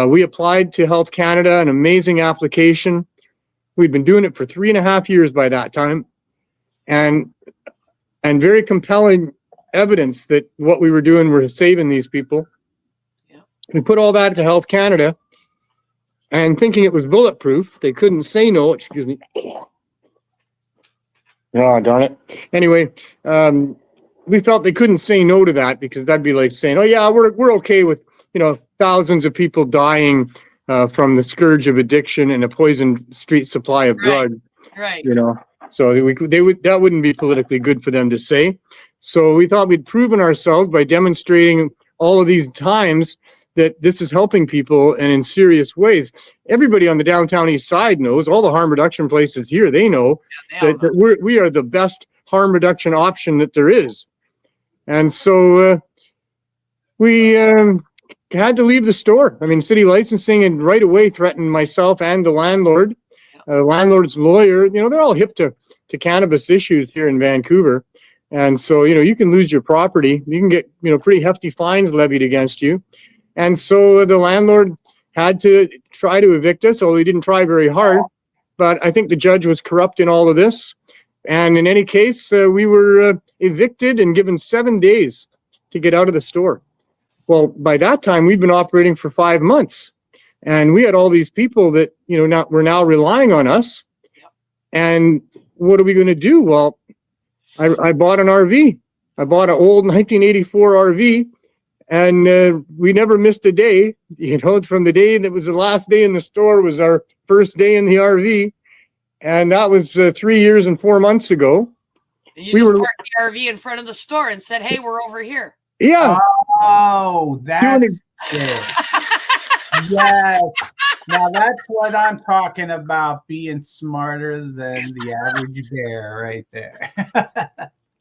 we applied to Health Canada, an amazing application. We'd been doing it for 3.5 years by that time, and very compelling evidence that what we were doing were saving these people. We put all that to Health Canada and thinking it was bulletproof. They couldn't say no. Excuse me. Oh, darn it. Anyway, we felt they couldn't say no to that because that'd be like saying, oh, yeah, we're okay with, you know, thousands of people dying from the scourge of addiction and a poisoned street supply of drugs. Right. You know, so that wouldn't be politically good for them to say. So we thought we'd proven ourselves by demonstrating all of these times that this is helping people and in serious ways. Everybody on the downtown east side knows, all the harm reduction places here, they know that we are the best harm reduction option that there is. And so we had to leave the store. I mean, city licensing and right away threatened myself and the landlord. Landlord's lawyer, you know, they're all hip to cannabis issues here in Vancouver. And so, you know, you can lose your property. You can get, you know, pretty hefty fines levied against you. And so the landlord had to try to evict us, although he didn't try very hard. But I think the judge was corrupt in all of this. And in any case, we were evicted and given 7 days to get out of the store. Well, by that time, we'd been operating for 5 months. And we had all these people that, you know, were now relying on us. And what are we going to do? Well, I bought an RV. I bought an old 1984 RV. And we never missed a day, you know, from the day that was the last day in the store was our first day in the RV. And that was 3 years and 4 months ago. And you just parked the RV in front of the store and said, hey, we're over here. Yeah. Oh, that's it. Yes. Now that's what I'm talking about, being smarter than the average bear right there.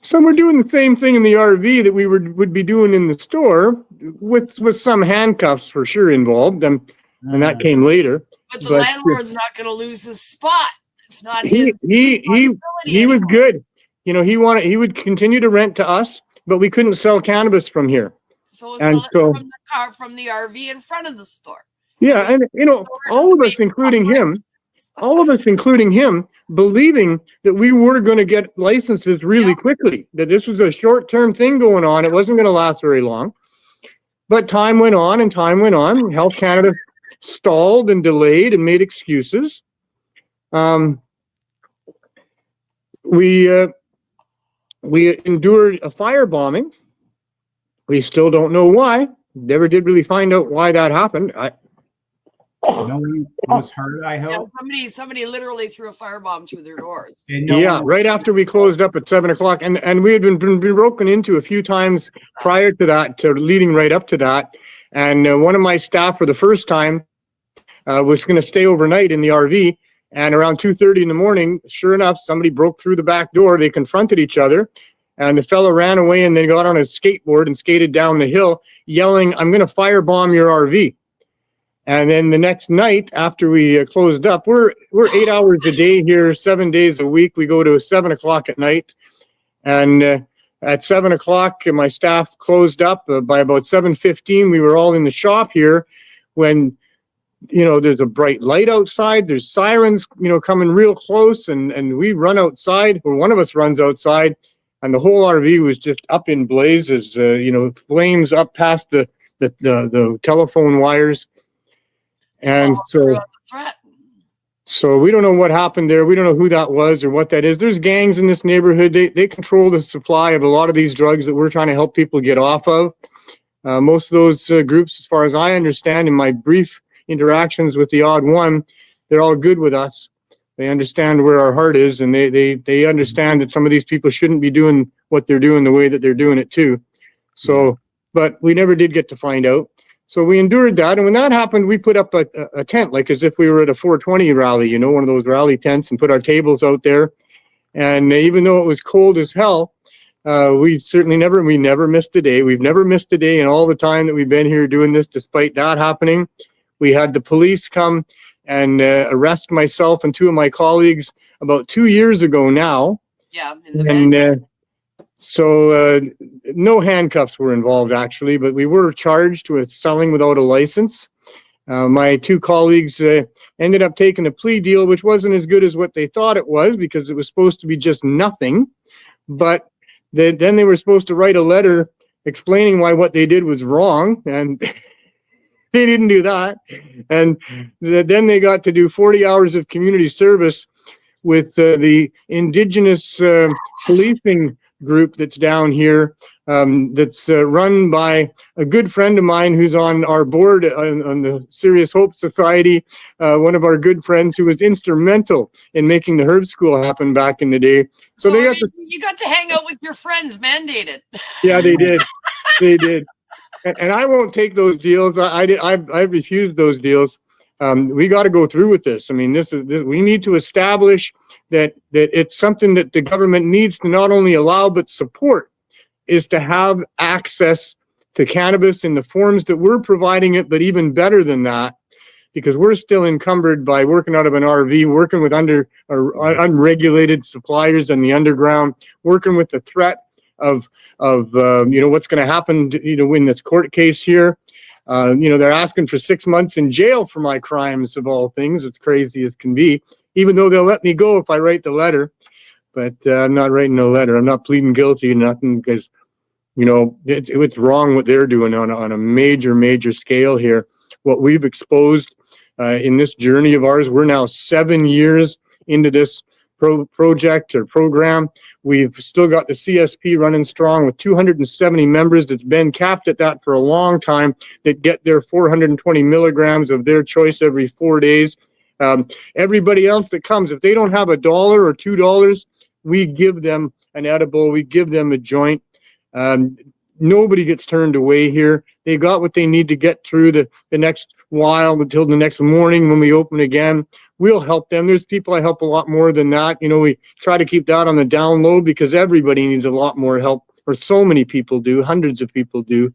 So we're doing the same thing in the RV that we would be doing in the store with some handcuffs for sure involved. And that came later. But the landlord's not going to lose his spot. It's not his. He was good. You know, he would continue to rent to us, but we couldn't sell cannabis from here. So it's from the car, from the RV in front of the store. Yeah, and you know, all of us, including him, believing that we were going to get licenses really quickly, that this was a short-term thing going on. It wasn't going to last very long. But time went on and time went on. Health Canada stalled and delayed and made excuses. We endured a firebombing. We still don't know why. Never did really find out why that happened. No one was hurt, I hope. Yeah, somebody literally threw a firebomb through their doors. Right after we closed up at 7 o'clock, and we had been broken into a few times prior to that, leading right up to that. And one of my staff, for the first time, was going to stay overnight in the RV. And around 2:30 in the morning, sure enough, somebody broke through the back door. They confronted each other, and the fellow ran away and then got on his skateboard and skated down the hill, yelling, "I'm going to firebomb your RV." And then the next night, after we closed up, we're 8 hours a day here, 7 days a week. We go to 7 o'clock at night. And at 7 o'clock, my staff closed up. By about 7:15, we were all in the shop here when, there's a bright light outside. There's sirens, coming real close. And we run outside, or one of us runs outside, and the whole RV was just up in blazes, flames up past the telephone wires. And so we don't know what happened there. We don't know who that was or what that is. There's gangs in this neighborhood. They control the supply of a lot of these drugs that we're trying to help people get off of. Most of those groups, as far as I understand, in my brief interactions with the odd one, they're all good with us. They understand where our heart is, and they understand that some of these people shouldn't be doing what they're doing the way that they're doing it too. So, but we never did get to find out. So we endured that, and when that happened, we put up a tent, like as if we were at a 420 rally, one of those rally tents, and put our tables out there. And even though it was cold as hell, we never missed a day. We've never missed a day in all the time that we've been here doing this, despite that happening. We had the police come and arrest myself and two of my colleagues about 2 years ago now. Yeah, in the van. So no handcuffs were involved, actually, but we were charged with selling without a license. My two colleagues ended up taking a plea deal, which wasn't as good as what they thought it was, because it was supposed to be just nothing. But then they were supposed to write a letter explaining why what they did was wrong, and they didn't do that. And then they got to do 40 hours of community service with the Indigenous policing group that's down here, that's run by a good friend of mine who's on our board on the Serious Hope Society, one of our good friends who was instrumental in making the herb school happen back in the day. So they you got to hang out with your friends, mandated. Yeah, they did. They did. And I won't take those deals. I refused those deals. We got to go through with this. I mean, we need to establish that it's something that the government needs to not only allow but support, is to have access to cannabis in the forms that we're providing it, but even better than that, because we're still encumbered by working out of an RV, working with unregulated suppliers in the underground, working with the threat of what's going to happen in this court case here. They're asking for 6 months in jail for my crimes, of all things. It's crazy as can be, even though they'll let me go if I write the letter. But I'm not writing no letter. I'm not pleading guilty or nothing, because, it's wrong what they're doing on a major scale here. What we've exposed in this journey of ours, we're now 7 years into this project or program. We've still got the CSP running strong with 270 members. That's been capped at that for a long time, that get their 420 milligrams of their choice every 4 days. Everybody else that comes, if they don't have $1 or $2, we give them an edible, we give them a joint. Nobody gets turned away here. They got what they need to get through the next while until the next morning when we open again. We'll help them. There's people I help a lot more than that. We try to keep that on the down low, because everybody needs a lot more help, or so many people do, hundreds of people do.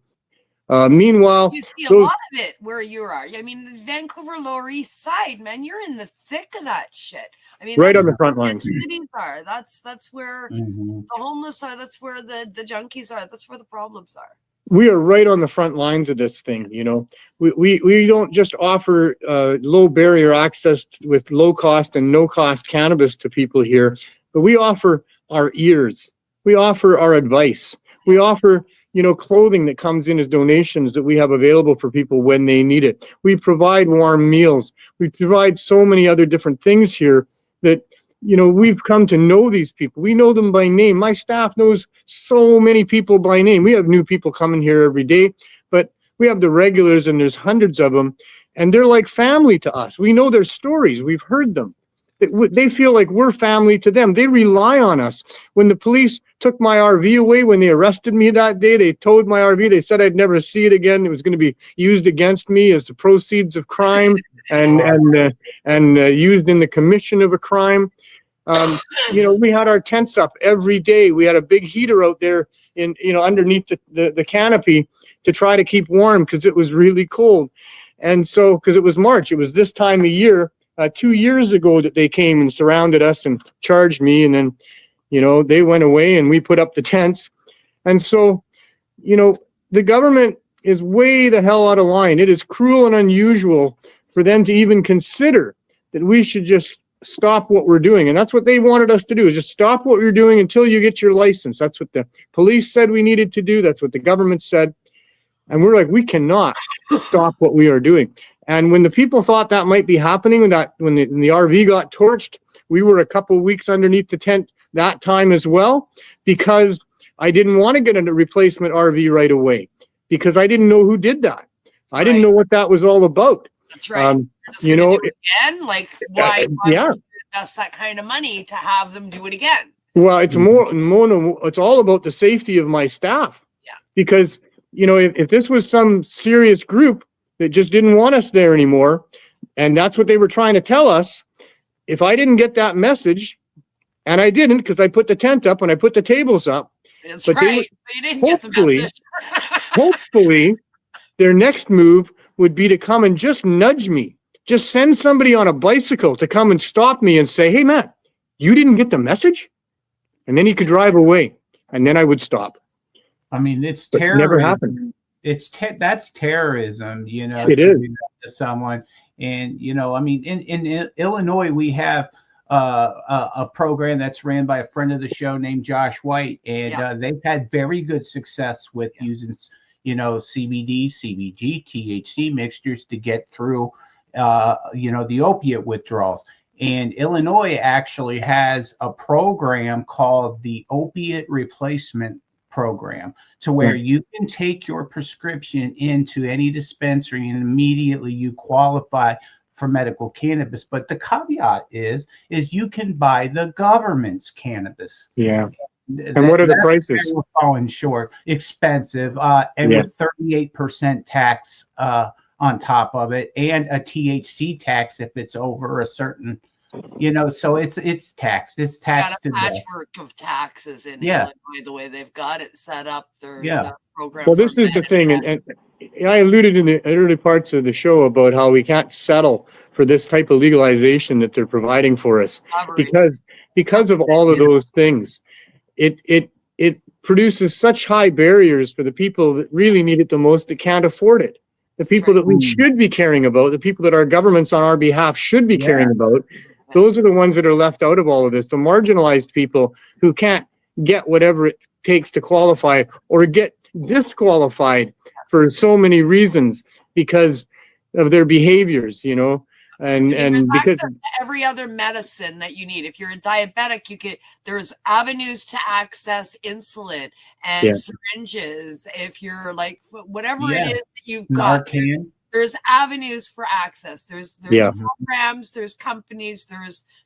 Meanwhile, you see a lot of it where you are. I mean, Vancouver, Lower East Side, man, you're in the thick of that shit. I mean, right on the front lines. Cities are. That's where the homeless are. That's where the junkies are. That's where the problems are. we are right on the front lines of this thing. You know, we don't just offer low barrier access with low cost and no cost cannabis to people here, but we offer our ears. We offer our advice. We offer, you know, clothing that comes in as donations that we have available for people when they need it. We provide warm meals. We provide so many other different things here that, you know, we've come to know these people. We know them by name. My staff knows so many people by name. We have new people coming here every day, but we have the regulars, and there's hundreds of them, and they're like family to us. We know their stories. We've heard them. They feel like we're family to them. They rely on us. When the police took my RV away, when they arrested me that day, they towed my RV. They said I'd never see it again. It was going to be used against me as the proceeds of crime and used in the commission of a crime. You know, we had our tents up every day. We had a big heater out there in, you know, underneath the canopy to try to keep warm because it was really cold. And so, because it was March, it was this time of year. 2 years ago that they came and surrounded us and charged me, and then, you know, they went away and we put up the tents. And so, you know, the government is way the hell out of line. It is cruel and unusual for them to even consider that we should just stop what we're doing. And that's what they wanted us to do, is just stop what you're doing until you get your license. That's what the police said we needed to do. That's what the government said. And we're like, we cannot stop what we are doing. And when the people thought that might be happening, when the RV got torched, we were a couple of weeks underneath the tent that time as well, because I didn't want to get a replacement RV right away, because I didn't know who did that. I didn't know what that was all about. That's right. You know, again, like why invest that kind of money to have them do it again? Well, it's it's all about the safety of my staff. Yeah. Because, you know, if this was some serious group that just didn't want us there anymore, and that's what they were trying to tell us, if I didn't get that message, and I didn't, because I put the tent up and I put the tables up. That's but right. You didn't get the message. Hopefully, their next move would be to come and just nudge me. Just send somebody on a bicycle to come and stop me and say, hey, Matt, you didn't get the message? And then he could drive away, and then I would stop. I mean, it's terrorism. Never happened. That's terrorism, you know. It is. To someone. And, you know, I mean, in Illinois, we have a program that's ran by a friend of the show named Josh White, and they've had very good success with using, you know, CBD, CBG, THC mixtures to get through, you know, the opiate withdrawals. And Illinois actually has a program called the Opiate Replacement Program, to where you can take your prescription into any dispensary and immediately you qualify for medical cannabis. But the caveat is you can buy the government's cannabis. Yeah. And what are the prices? We're falling short, expensive, and with 38% tax on top of it, and a THC tax if it's over a certain, you know, so it's taxed. It's taxed. Got a patchwork of taxes in Illinois, the way they've got it set up. There's a program. Well, this is the thing, and I alluded in the early parts of the show about how we can't settle for this type of legalization that they're providing for us, because of all of those things. It produces such high barriers for the people that really need it the most that can't afford it. The people that we should be caring about, the people that our governments on our behalf should be caring about. Those are the ones that are left out of all of this, the marginalized people who can't get whatever it takes to qualify, or get disqualified for so many reasons because of their behaviors, you know, and because every other medicine that you need. If you're a diabetic, there's avenues to access insulin and syringes. If you're like whatever it is that you've got. There's avenues for access. There's programs, there's companies,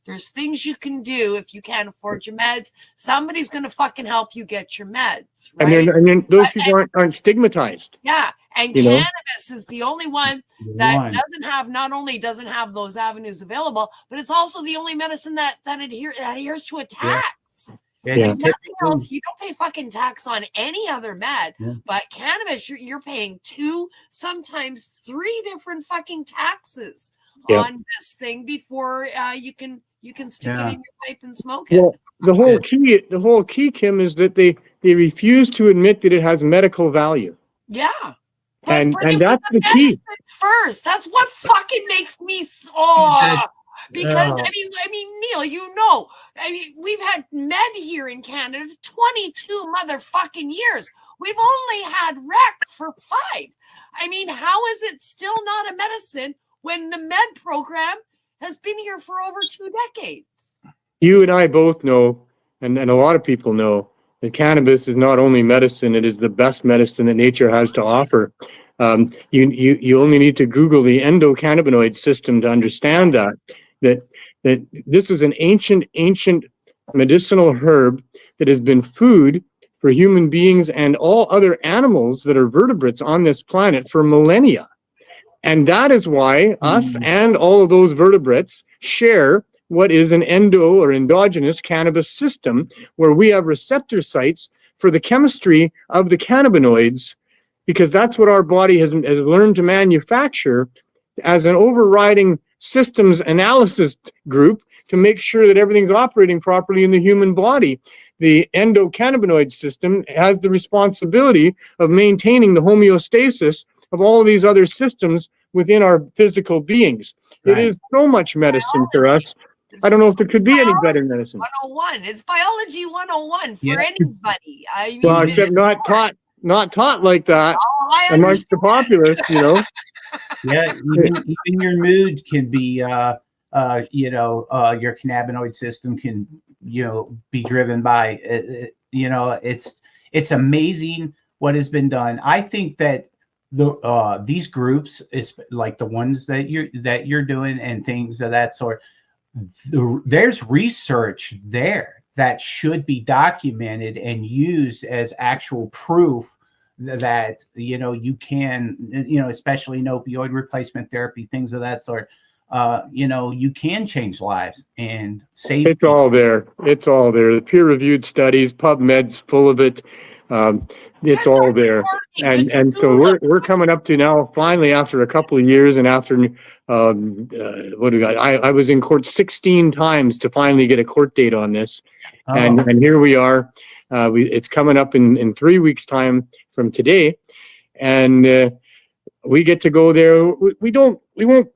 there's things you can do if you can't afford your meds. Somebody's gonna fucking help you get your meds, right? And then those people aren't stigmatized. Yeah, and cannabis is the only one that not only doesn't have those avenues available, but it's also the only medicine that adheres to a tax. Like nothing else, you don't pay fucking tax on any other med, but cannabis, you're paying 2, sometimes 3 different fucking taxes on this thing before you can stick it in your pipe and smoke it. Well, the whole key, Kim, is that they refuse to admit that it has medical value. Yeah. And that's the key. First, that's what fucking makes me because I mean, Neil, you know, we've had med here in Canada 22 motherfucking years. We've only had rec for 5. I mean, how is it still not a medicine when the med program has been here for over 2 decades? You and I both know, and a lot of people know, that cannabis is not only medicine, it is the best medicine that nature has to offer. You only need to Google the endocannabinoid system to understand that this is an ancient medicinal herb that has been food for human beings and all other animals that are vertebrates on this planet for millennia. And that is why us and all of those vertebrates share what is an endogenous cannabis system, where we have receptor sites for the chemistry of the cannabinoids, because that's what our body has learned to manufacture as an overriding systems analysis group to make sure that everything's operating properly in the human body. The endocannabinoid system has the responsibility of maintaining the homeostasis of all of these other systems within our physical beings. Right. It is so much medicine for us. I don't know if there could be any better medicine. 101. It's biology 101 for anybody. I mean, well, except not taught like that amongst the populace, you know. Yeah, even your mood can be, your cannabinoid system can, be driven by, it's amazing what has been done. I think that these groups, is like the ones that you're doing and things of that sort. There's research there that should be documented and used as actual proof that you can, especially in opioid replacement therapy, things of that sort. You can change lives and save. It's all there. It's all there. The peer-reviewed studies, PubMed's full of it. It's all there, and so we're coming up to now, finally, after a couple of years, and after what do we got? I was in court 16 times to finally get a court date on this, and here we are. It's coming up in 3 weeks' time from today, and we get to go there. We won't.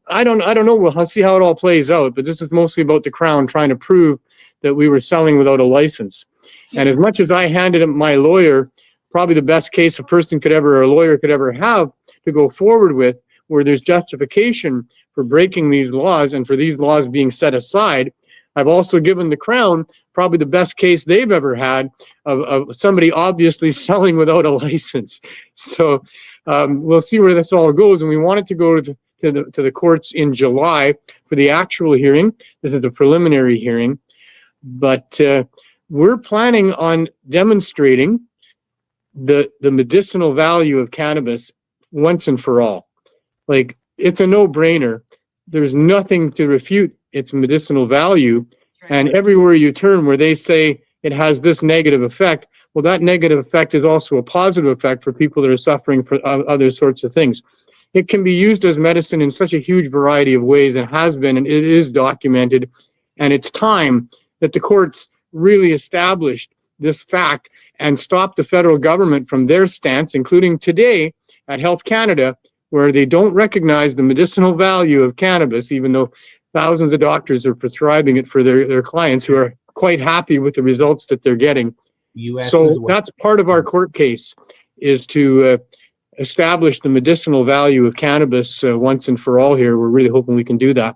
I don't know. We'll see how it all plays out. But this is mostly about the Crown trying to prove that we were selling without a license. And as much as I handed him my lawyer, probably the best case a lawyer could ever have to go forward with, where there's justification for breaking these laws and for these laws being set aside, I've also given the Crown probably the best case they've ever had of somebody obviously selling without a license. So we'll see where this all goes. And we want it to go to the courts in July for the actual hearing. This is a preliminary hearing. But we're planning on demonstrating the medicinal value of cannabis once and for all. Like, it's a no-brainer. There's nothing to refute its medicinal value. And everywhere you turn where they say it has this negative effect, well, that negative effect is also a positive effect for people that are suffering for other sorts of things. It can be used as medicine in such a huge variety of ways, and has been, and it is documented. And it's time that the courts really established this fact and stopped the federal government from their stance, including today at Health Canada, where they don't recognize the medicinal value of cannabis, even though thousands of doctors are prescribing it for their clients who are quite happy with the results that they're getting. So that's part of our court case, is to establish the medicinal value of cannabis once and for all here. We're really hoping we can do that.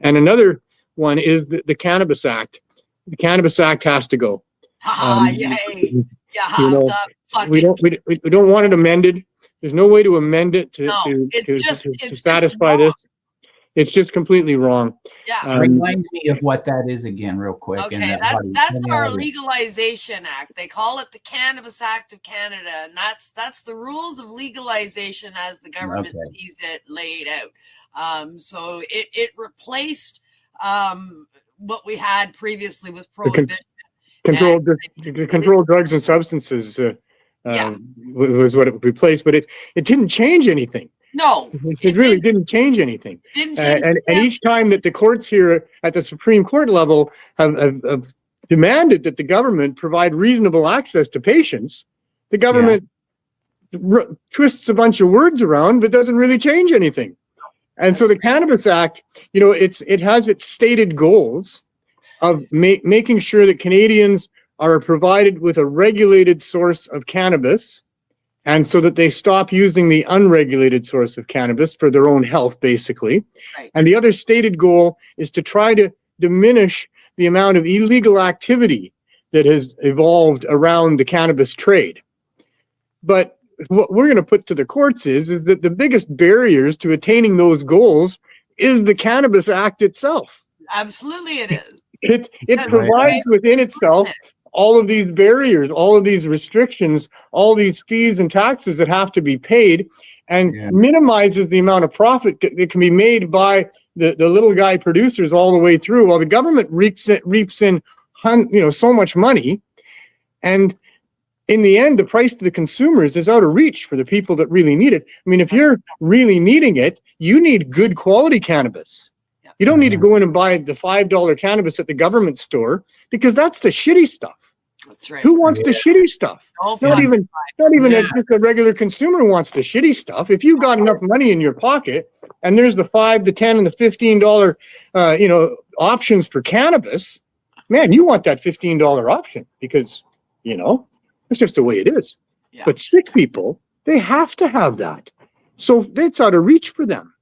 And another one is the Cannabis Act. The Cannabis Act has to go. Yay. We don't want it amended. There's no way to amend it to satisfy this. It's just completely wrong. Yeah. Remind me of what that is again, real quick. Okay, that's our legalization act. They call it the Cannabis Act of Canada, and that's the rules of legalization as the government sees it laid out. So it replaced what we had previously with prohibition. Controlled drugs and substances was what it replaced, but it didn't change anything. No, it really didn't change anything. And each time that the courts here at the Supreme Court level have demanded that the government provide reasonable access to patients, the government twists a bunch of words around, but doesn't really change anything. And so the Cannabis Act, it has its stated goals of making sure that Canadians are provided with a regulated source of cannabis, and so that they stop using the unregulated source of cannabis for their own health, basically. Right. And the other stated goal is to try to diminish the amount of illegal activity that has evolved around the cannabis trade. But what we're going to put to the courts is that the biggest barriers to attaining those goals is the Cannabis Act itself. Absolutely it is. It provides within itself all of these barriers, all of these restrictions, all these fees and taxes that have to be paid, and minimizes the amount of profit that can be made by the little guy producers all the way through, while the government reaps in so much money. And in the end, the price to the consumers is out of reach for the people that really need it. I mean, if you're really needing it, you need good quality cannabis. You don't need to go in and buy the $5 cannabis at the government store, because that's the shitty stuff. That's right. Who wants the shitty stuff? Not even just a regular consumer wants the shitty stuff. If you've got enough money in your pocket and there's the $5, the $10, and the $15, options for cannabis, man, you want that $15 option, because, it's just the way it is. Yeah. But sick people, they have to have that. So it's out of reach for them.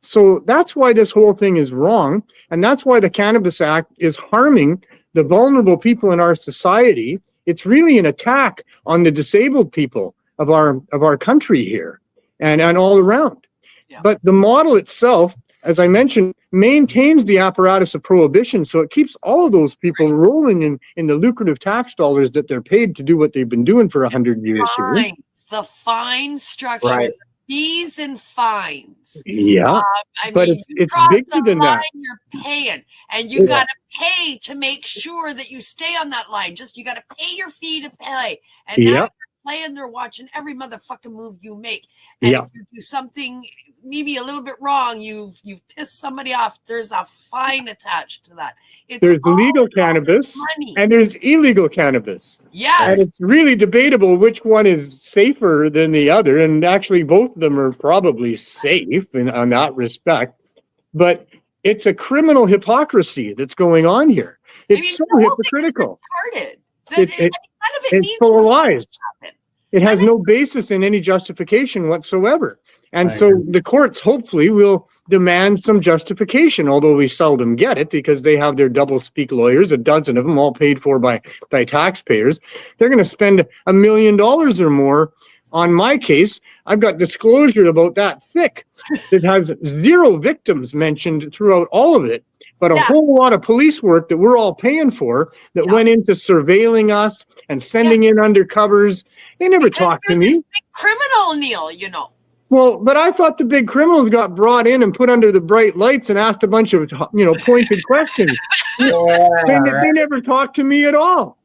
So that's why this whole thing is wrong. And that's why the Cannabis Act is harming the vulnerable people in our society. It's really an attack on the disabled people of our country here and all around. Yeah. But the model itself, as I mentioned, maintains the apparatus of prohibition. So it keeps all of those people rolling in the lucrative tax dollars that they're paid to do what they've been doing for 100 years here. The fine structure. Right. Fees and fines. Yeah, but it's bigger than that. You're paying, and you got to pay to make sure that you stay on that line. You got to pay your fee to play, and now you're playing. They're watching every motherfucking move you make. And if you do something maybe a little bit wrong, you've pissed somebody off. There's a fine attached to that. There's legal cannabis and there's illegal cannabis. Yes. And it's really debatable which one is safer than the other. And actually, both of them are probably safe on that respect. But it's a criminal hypocrisy that's going on here. It's so hypocritical. It's full of lies. It has no basis in any justification whatsoever. And so the courts hopefully will demand some justification, although we seldom get it because they have their double-speak lawyers, a dozen of them, all paid for by taxpayers. They're going to spend $1 million or more on my case. I've got disclosure about that thick. It has 0 victims mentioned throughout all of it, but a whole lot of police work that we're all paying for that went into surveilling us and sending in undercovers. They never talked to me. Big criminal, Neil, Well, but I thought the big criminals got brought in and put under the bright lights and asked a bunch of, pointed questions. They never talked to me at all.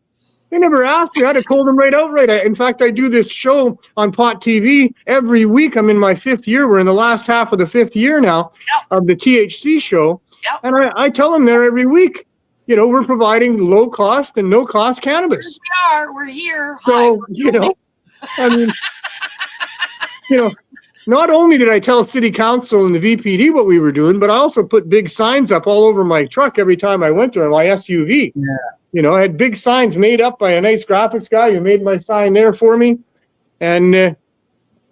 They never asked me. I'd have told them right outright. In fact, I do this show on Pot TV every week. I'm in my 5th year. We're in the last half of the 5th year now of the THC show. And I tell them there every week, we're providing low cost and no cost cannabis. We're here. So, not only did I tell City Council and the VPD what we were doing, but I also put big signs up all over my truck every time I went there in my SUV. Yeah. I had big signs made up by a nice graphics guy who made my sign there for me. And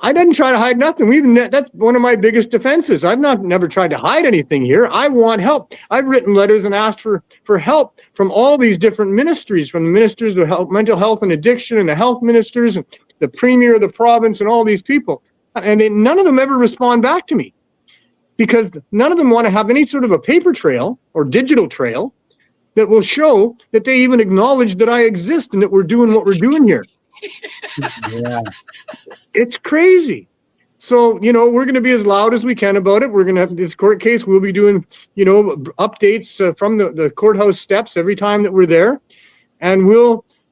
I didn't try to hide nothing. That's one of my biggest defenses. I've never tried to hide anything here. I want help. I've written letters and asked for help from all these different ministries, from the ministers of health, mental health and addiction, and the health ministers, and the premier of the province, and all these people. And none of them ever respond back to me because none of them want to have any sort of a paper trail or digital trail that will show that they even acknowledge that I exist and that we're doing what we're doing here. It's crazy. So, we're going to be as loud as we can about it. We're going to have this court case. We'll be doing, updates from the courthouse steps every time that we're there. And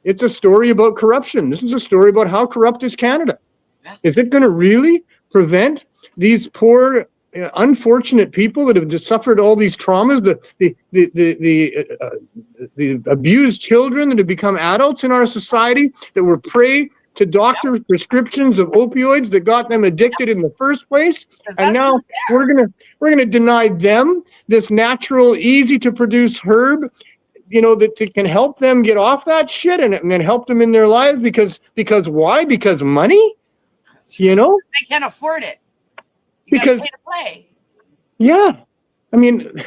it's a story about corruption. This is a story about how corrupt is Canada. Is it going to really prevent these poor, unfortunate people that have just suffered all these traumas, the abused children that have become adults in our society, that were prey to doctor prescriptions of opioids that got them addicted in the first place, and now we're gonna deny them this natural, easy to produce herb, you know, that can help them get off that shit and then help them in their lives because why? Because money, you know? They can't afford it. Because pay to play. Yeah, I mean,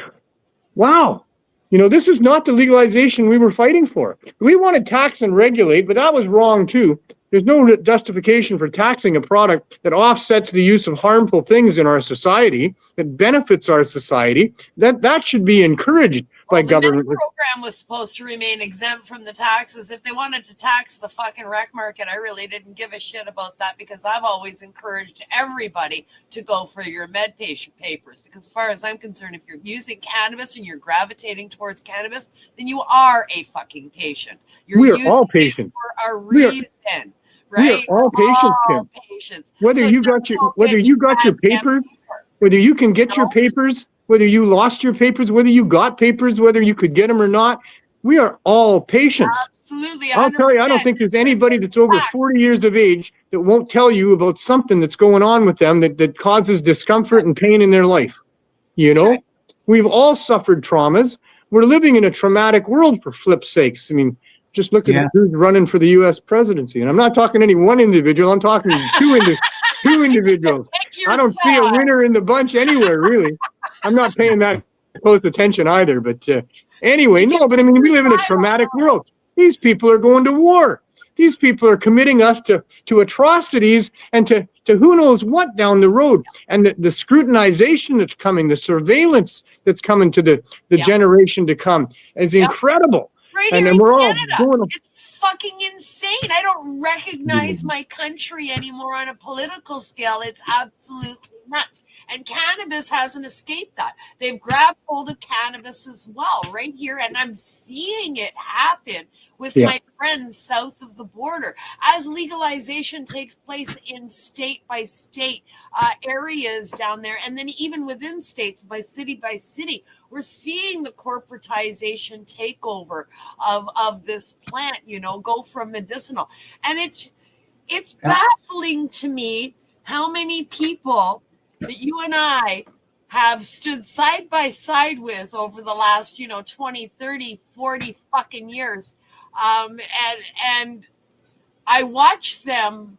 wow. You know, this is not the legalization we were fighting for. We wanted tax and regulate, but that was wrong too. There's no justification for taxing a product that offsets the use of harmful things in our society, that benefits our society. That should be encouraged by government. The program was supposed to remain exempt from the taxes. If they wanted to tax the fucking rec market, I really didn't give a shit about that because I've always encouraged everybody to go for your med patient papers. Because as far as I'm concerned, if you're using cannabis and you're gravitating towards cannabis, then you are a fucking patient. We are all patients for a reason. Right? We are all patients, Kim. Whether you got your papers, whether you can get your papers, whether you lost your papers, whether you got papers, whether you could get them or not, we are all patients. Absolutely. 100%. I'll tell you, I don't think there's anybody that's over 40 years of age that won't tell you about something that's going on with them that causes discomfort and pain in their life. You know, right. We've all suffered traumas. We're living in a traumatic world, for flip's sakes. I mean, just look at who's running for the U.S. presidency. And I'm not talking any one individual. I'm talking two individuals. I don't see a winner in the bunch anywhere, really. I'm not paying that close attention either. But anyway, no, but I mean, we live in a traumatic world. These people are going to war. These people are committing us to atrocities and to who knows what down the road. And the scrutinization that's coming, the surveillance that's coming to the generation to come is incredible. Right and here then we're in all Canada. going. It's fucking insane. I don't recognize my country anymore on a political scale. It's absolutely nuts. And cannabis hasn't escaped that. They've grabbed hold of cannabis as well, right here. And I'm seeing it happen with my friends south of the border as legalization takes place in state by state areas down there. And then even within states by city, we're seeing the corporatization takeover of this plant, you know, go from medicinal. And it's baffling to me how many people that you and I have stood side by side with over the last, 20, 30, 40 fucking years. And I watch them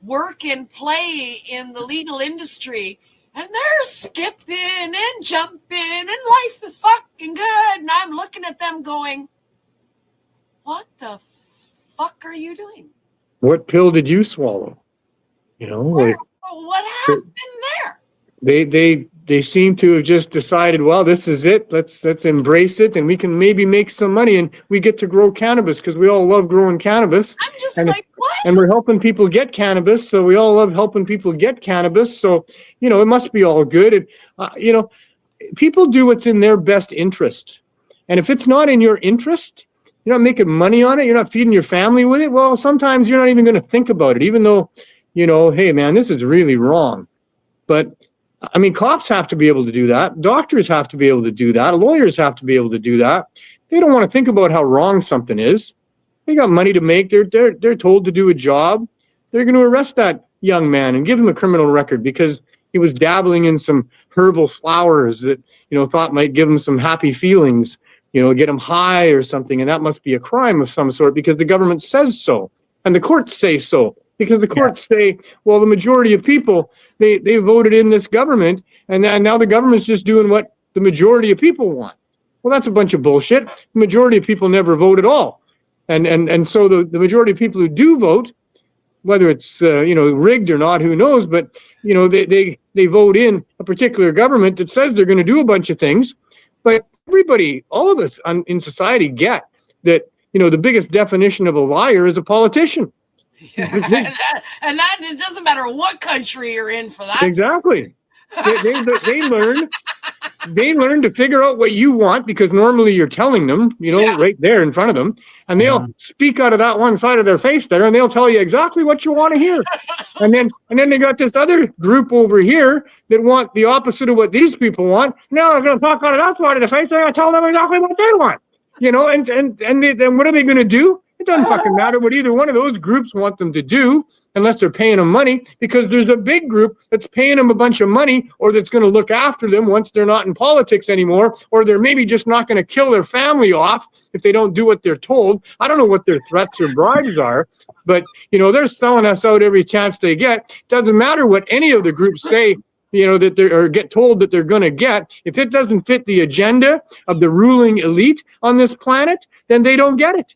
work and play in the legal industry, and they're skipping and jumping, and life is fucking good. And I'm looking at them going, what the fuck are you doing? What pill did you swallow? You know, what happened there? They seem to have just decided, well, this is it. Let's embrace it, and we can maybe make some money, and we get to grow cannabis because we all love growing cannabis. I'm just like, what? And we're helping people get cannabis, so we all love helping people get cannabis. So, it must be all good. And, people do what's in their best interest, and if it's not in your interest, you're not making money on it, you're not feeding your family with it. Well, sometimes you're not even going to think about it, even though, hey, man, this is really wrong. But I mean, cops have to be able to do that. Doctors have to be able to do that. Lawyers have to be able to do that. They don't want to think about how wrong something is. They got money to make. They're told to do a job. They're going to arrest that young man and give him a criminal record because he was dabbling in some herbal flowers that, thought might give him some happy feelings, get him high or something. And that must be a crime of some sort because the government says so. And the courts say so. Because the courts say, well, the majority of people, they voted in this government, and now the government's just doing what the majority of people want. Well, that's a bunch of bullshit. The majority of people never vote at all. And so the majority of people who do vote, whether it's rigged or not, who knows, but they vote in a particular government that says they're going to do a bunch of things. But everybody, all of us in society get that, the biggest definition of a liar is a politician. Yeah, and that it doesn't matter what country you're in for that. Exactly. They learn to figure out what you want because normally you're telling them, right there in front of them, and they'll speak out of that one side of their face there, and they'll tell you exactly what you want to hear. and then they got this other group over here that want the opposite of what these people want. Now they're going to talk out of that side of the face. They're going to tell them exactly what they want. And then what are they going to do? It doesn't fucking matter what either one of those groups want them to do, unless they're paying them money, because there's a big group that's paying them a bunch of money, or that's going to look after them once they're not in politics anymore, or they're maybe just not going to kill their family off if they don't do what they're told. I don't know what their threats or bribes are, but, they're selling us out every chance they get. Doesn't matter what any of the groups say, that they or get told that they're going to get. If it doesn't fit the agenda of the ruling elite on this planet, then they don't get it.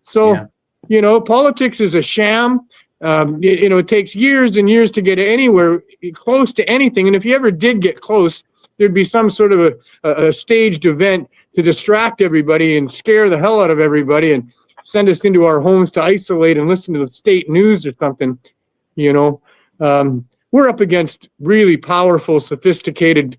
So, politics is a sham. It takes years and years to get anywhere close to anything. And if you ever did get close, there'd be some sort of a staged event to distract everybody and scare the hell out of everybody and send us into our homes to isolate and listen to the state news or something. We're up against really powerful, sophisticated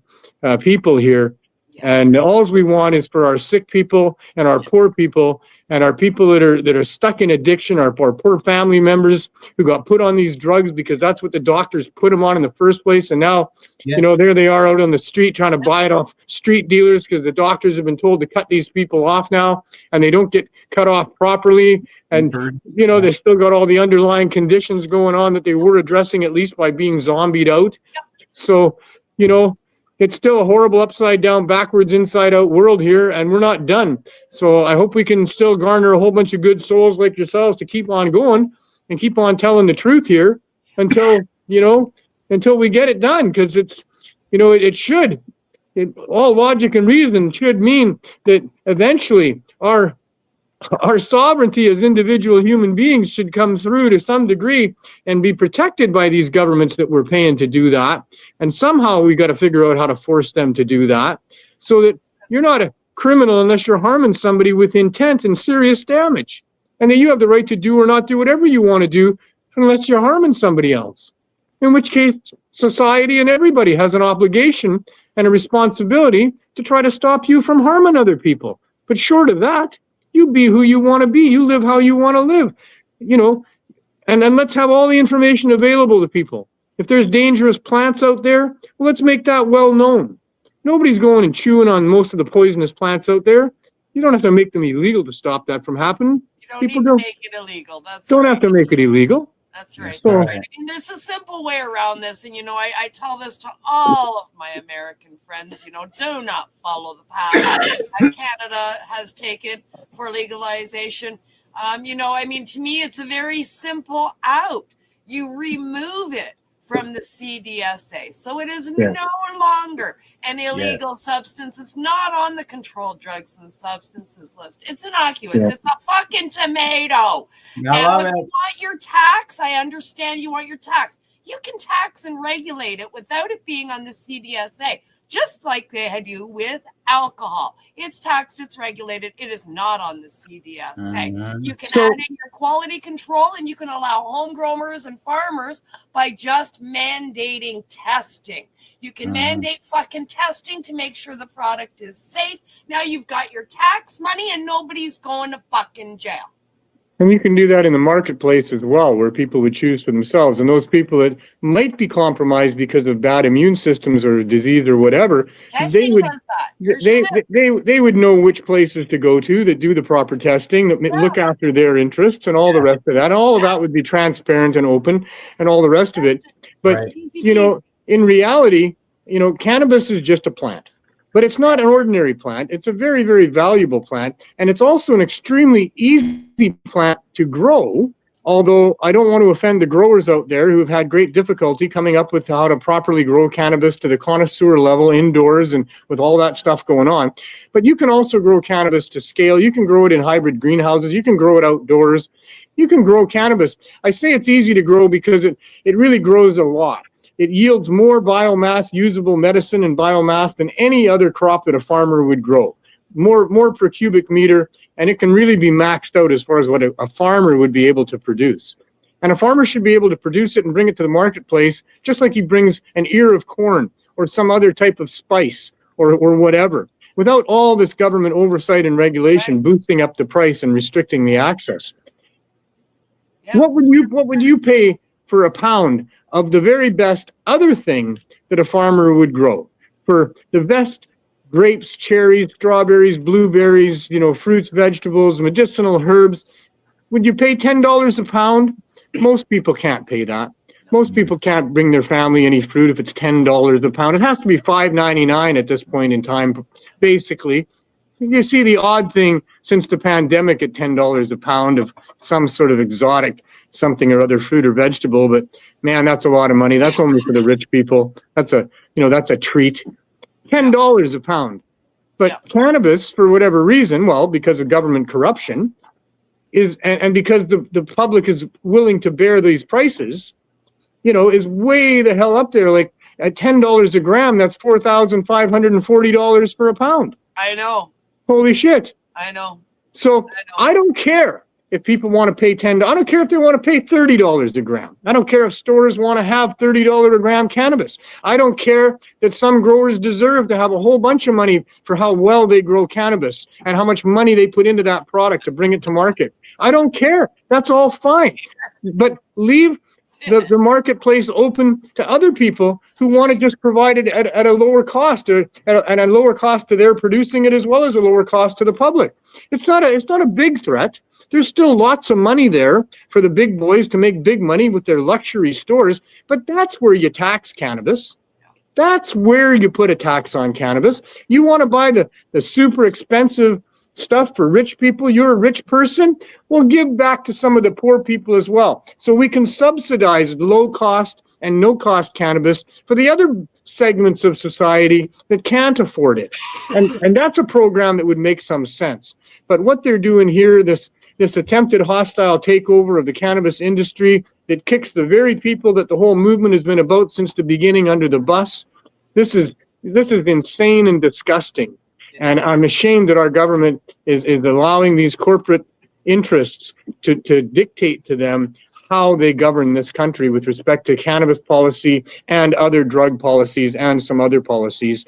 people here. And all we want is for our sick people and our poor people and our people that are stuck in addiction, our poor family members who got put on these drugs because that's what the doctors put them on in the first place. And now, there they are out on the street trying to buy it off street dealers because the doctors have been told to cut these people off now, and they don't get cut off properly. And, they still got all the underlying conditions going on that they were addressing, at least by being zombied out. So, it's still a horrible upside down, backwards, inside out world here, and we're not done. So I hope we can still garner a whole bunch of good souls like yourselves to keep on going and keep on telling the truth here until we get it done. Because it's, all logic and reason should mean that eventually our sovereignty as individual human beings should come through to some degree and be protected by these governments that we're paying to do that. And somehow we got to figure out how to force them to do that so that you're not a criminal unless you're harming somebody with intent and serious damage. And then you have the right to do or not do whatever you want to do unless you're harming somebody else. In which case, society and everybody has an obligation and a responsibility to try to stop you from harming other people. But short of that, you be who you want to be. You live how you want to live, and then let's have all the information available to people. If there's dangerous plants out there, well, let's make that well known. Nobody's going and chewing on most of the poisonous plants out there. You don't have to make them illegal to stop that from happening. People don't make it illegal. Don't have to make it illegal. That's right. So, that's right. I mean, there's a simple way around this. And, I tell this to all of my American friends, do not follow the path that Canada has taken for legalization. To me, it's a very simple out. You remove it from the CDSA. So it is no longer an illegal substance. It's not on the controlled drugs and substances list. It's innocuous. It's a fucking tomato. And when you want your tax, I understand you want your tax. You can tax and regulate it without it being on the CDSA, just like they do with alcohol. It's taxed, it's regulated. It is not on the CDSA. You can add in your quality control, and you can allow home growers and farmers by just mandating testing. You can mandate fucking testing to make sure the product is safe. Now you've got your tax money and nobody's going to fucking jail. And you can do that in the marketplace as well, where people would choose for themselves. And those people that might be compromised because of bad immune systems or disease or whatever, they would know which places to go to that do the proper testing, that look after their interests and all the rest of that. And all of that would be transparent and open and all the rest of it. But, in reality, cannabis is just a plant. But it's not an ordinary plant. It's a very, very valuable plant. And it's also an extremely easy plant to grow, although I don't want to offend the growers out there who have had great difficulty coming up with how to properly grow cannabis to the connoisseur level indoors and with all that stuff going on. But you can also grow cannabis to scale. You can grow it in hybrid greenhouses. You can grow it outdoors. You can grow cannabis. I say it's easy to grow because it really grows a lot. It yields more biomass, usable medicine and biomass than any other crop that a farmer would grow. More per cubic meter, and it can really be maxed out as far as what a farmer would be able to produce. And a farmer should be able to produce it and bring it to the marketplace just like he brings an ear of corn or some other type of spice or whatever, without all this government oversight and regulation boosting up the price and restricting the access. Yeah. What would you pay for a pound of the very best other thing that a farmer would grow? For the best grapes, cherries, strawberries, blueberries, fruits, vegetables, medicinal herbs. would you pay $10 a pound? Most people can't pay that. Most people can't bring their family any fruit if it's $10 a pound. It has to be $5.99 at this point in time, basically. You see the odd thing since the pandemic at $10 a pound of some sort of exotic something or other fruit or vegetable, but man, that's a lot of money. That's only for the rich people. That's a treat. $10 a pound. But cannabis, for whatever reason, well, because of government corruption, and because the public is willing to bear these prices, is way the hell up there. Like at $10 a gram, that's $4,540 for a pound. I know. Holy shit. I know. So I don't care if people want to pay $10. I don't care if they want to pay $30 a gram. I don't care if stores want to have $30 a gram cannabis. I don't care that some growers deserve to have a whole bunch of money for how well they grow cannabis and how much money they put into that product to bring it to market. I don't care. That's all fine. But leave the marketplace open to other people who want to just provide it at a lower cost, or at a lower cost to their producing it, as well as a lower cost to the public. It's not a big threat. There's still lots of money there for the big boys to make big money with their luxury stores, but that's where you tax cannabis. That's where you put a tax on cannabis. You want to buy the super expensive stuff for rich people. You're a rich person. Well, give back to some of the poor people as well. So we can subsidize low cost and no cost cannabis for the other segments of society that can't afford it. And that's a program that would make some sense. But what they're doing here, this attempted hostile takeover of the cannabis industry that kicks the very people that the whole movement has been about since the beginning under the bus, this is insane and disgusting. And I'm ashamed that our government is allowing these corporate interests to dictate to them how they govern this country with respect to cannabis policy and other drug policies and some other policies.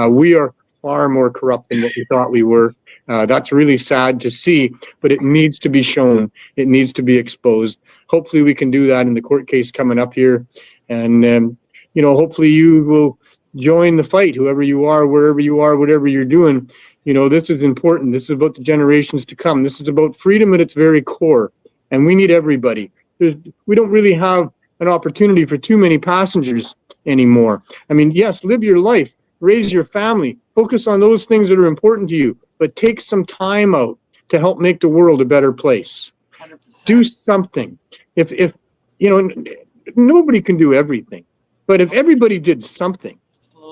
We are far more corrupt than what we thought we were. That's really sad to see, but it needs to be shown. It needs to be exposed. Hopefully we can do that in the court case coming up here. And, hopefully you will join the fight, whoever you are, wherever you are, whatever you're doing. This is important. This is about the generations to come. This is about freedom at its very core. And we need everybody. We don't really have an opportunity for too many passengers anymore. I mean, yes, live your life, raise your family, focus on those things that are important to you, but take some time out to help make the world a better place. 100%. Do something. If nobody can do everything, but if everybody did something,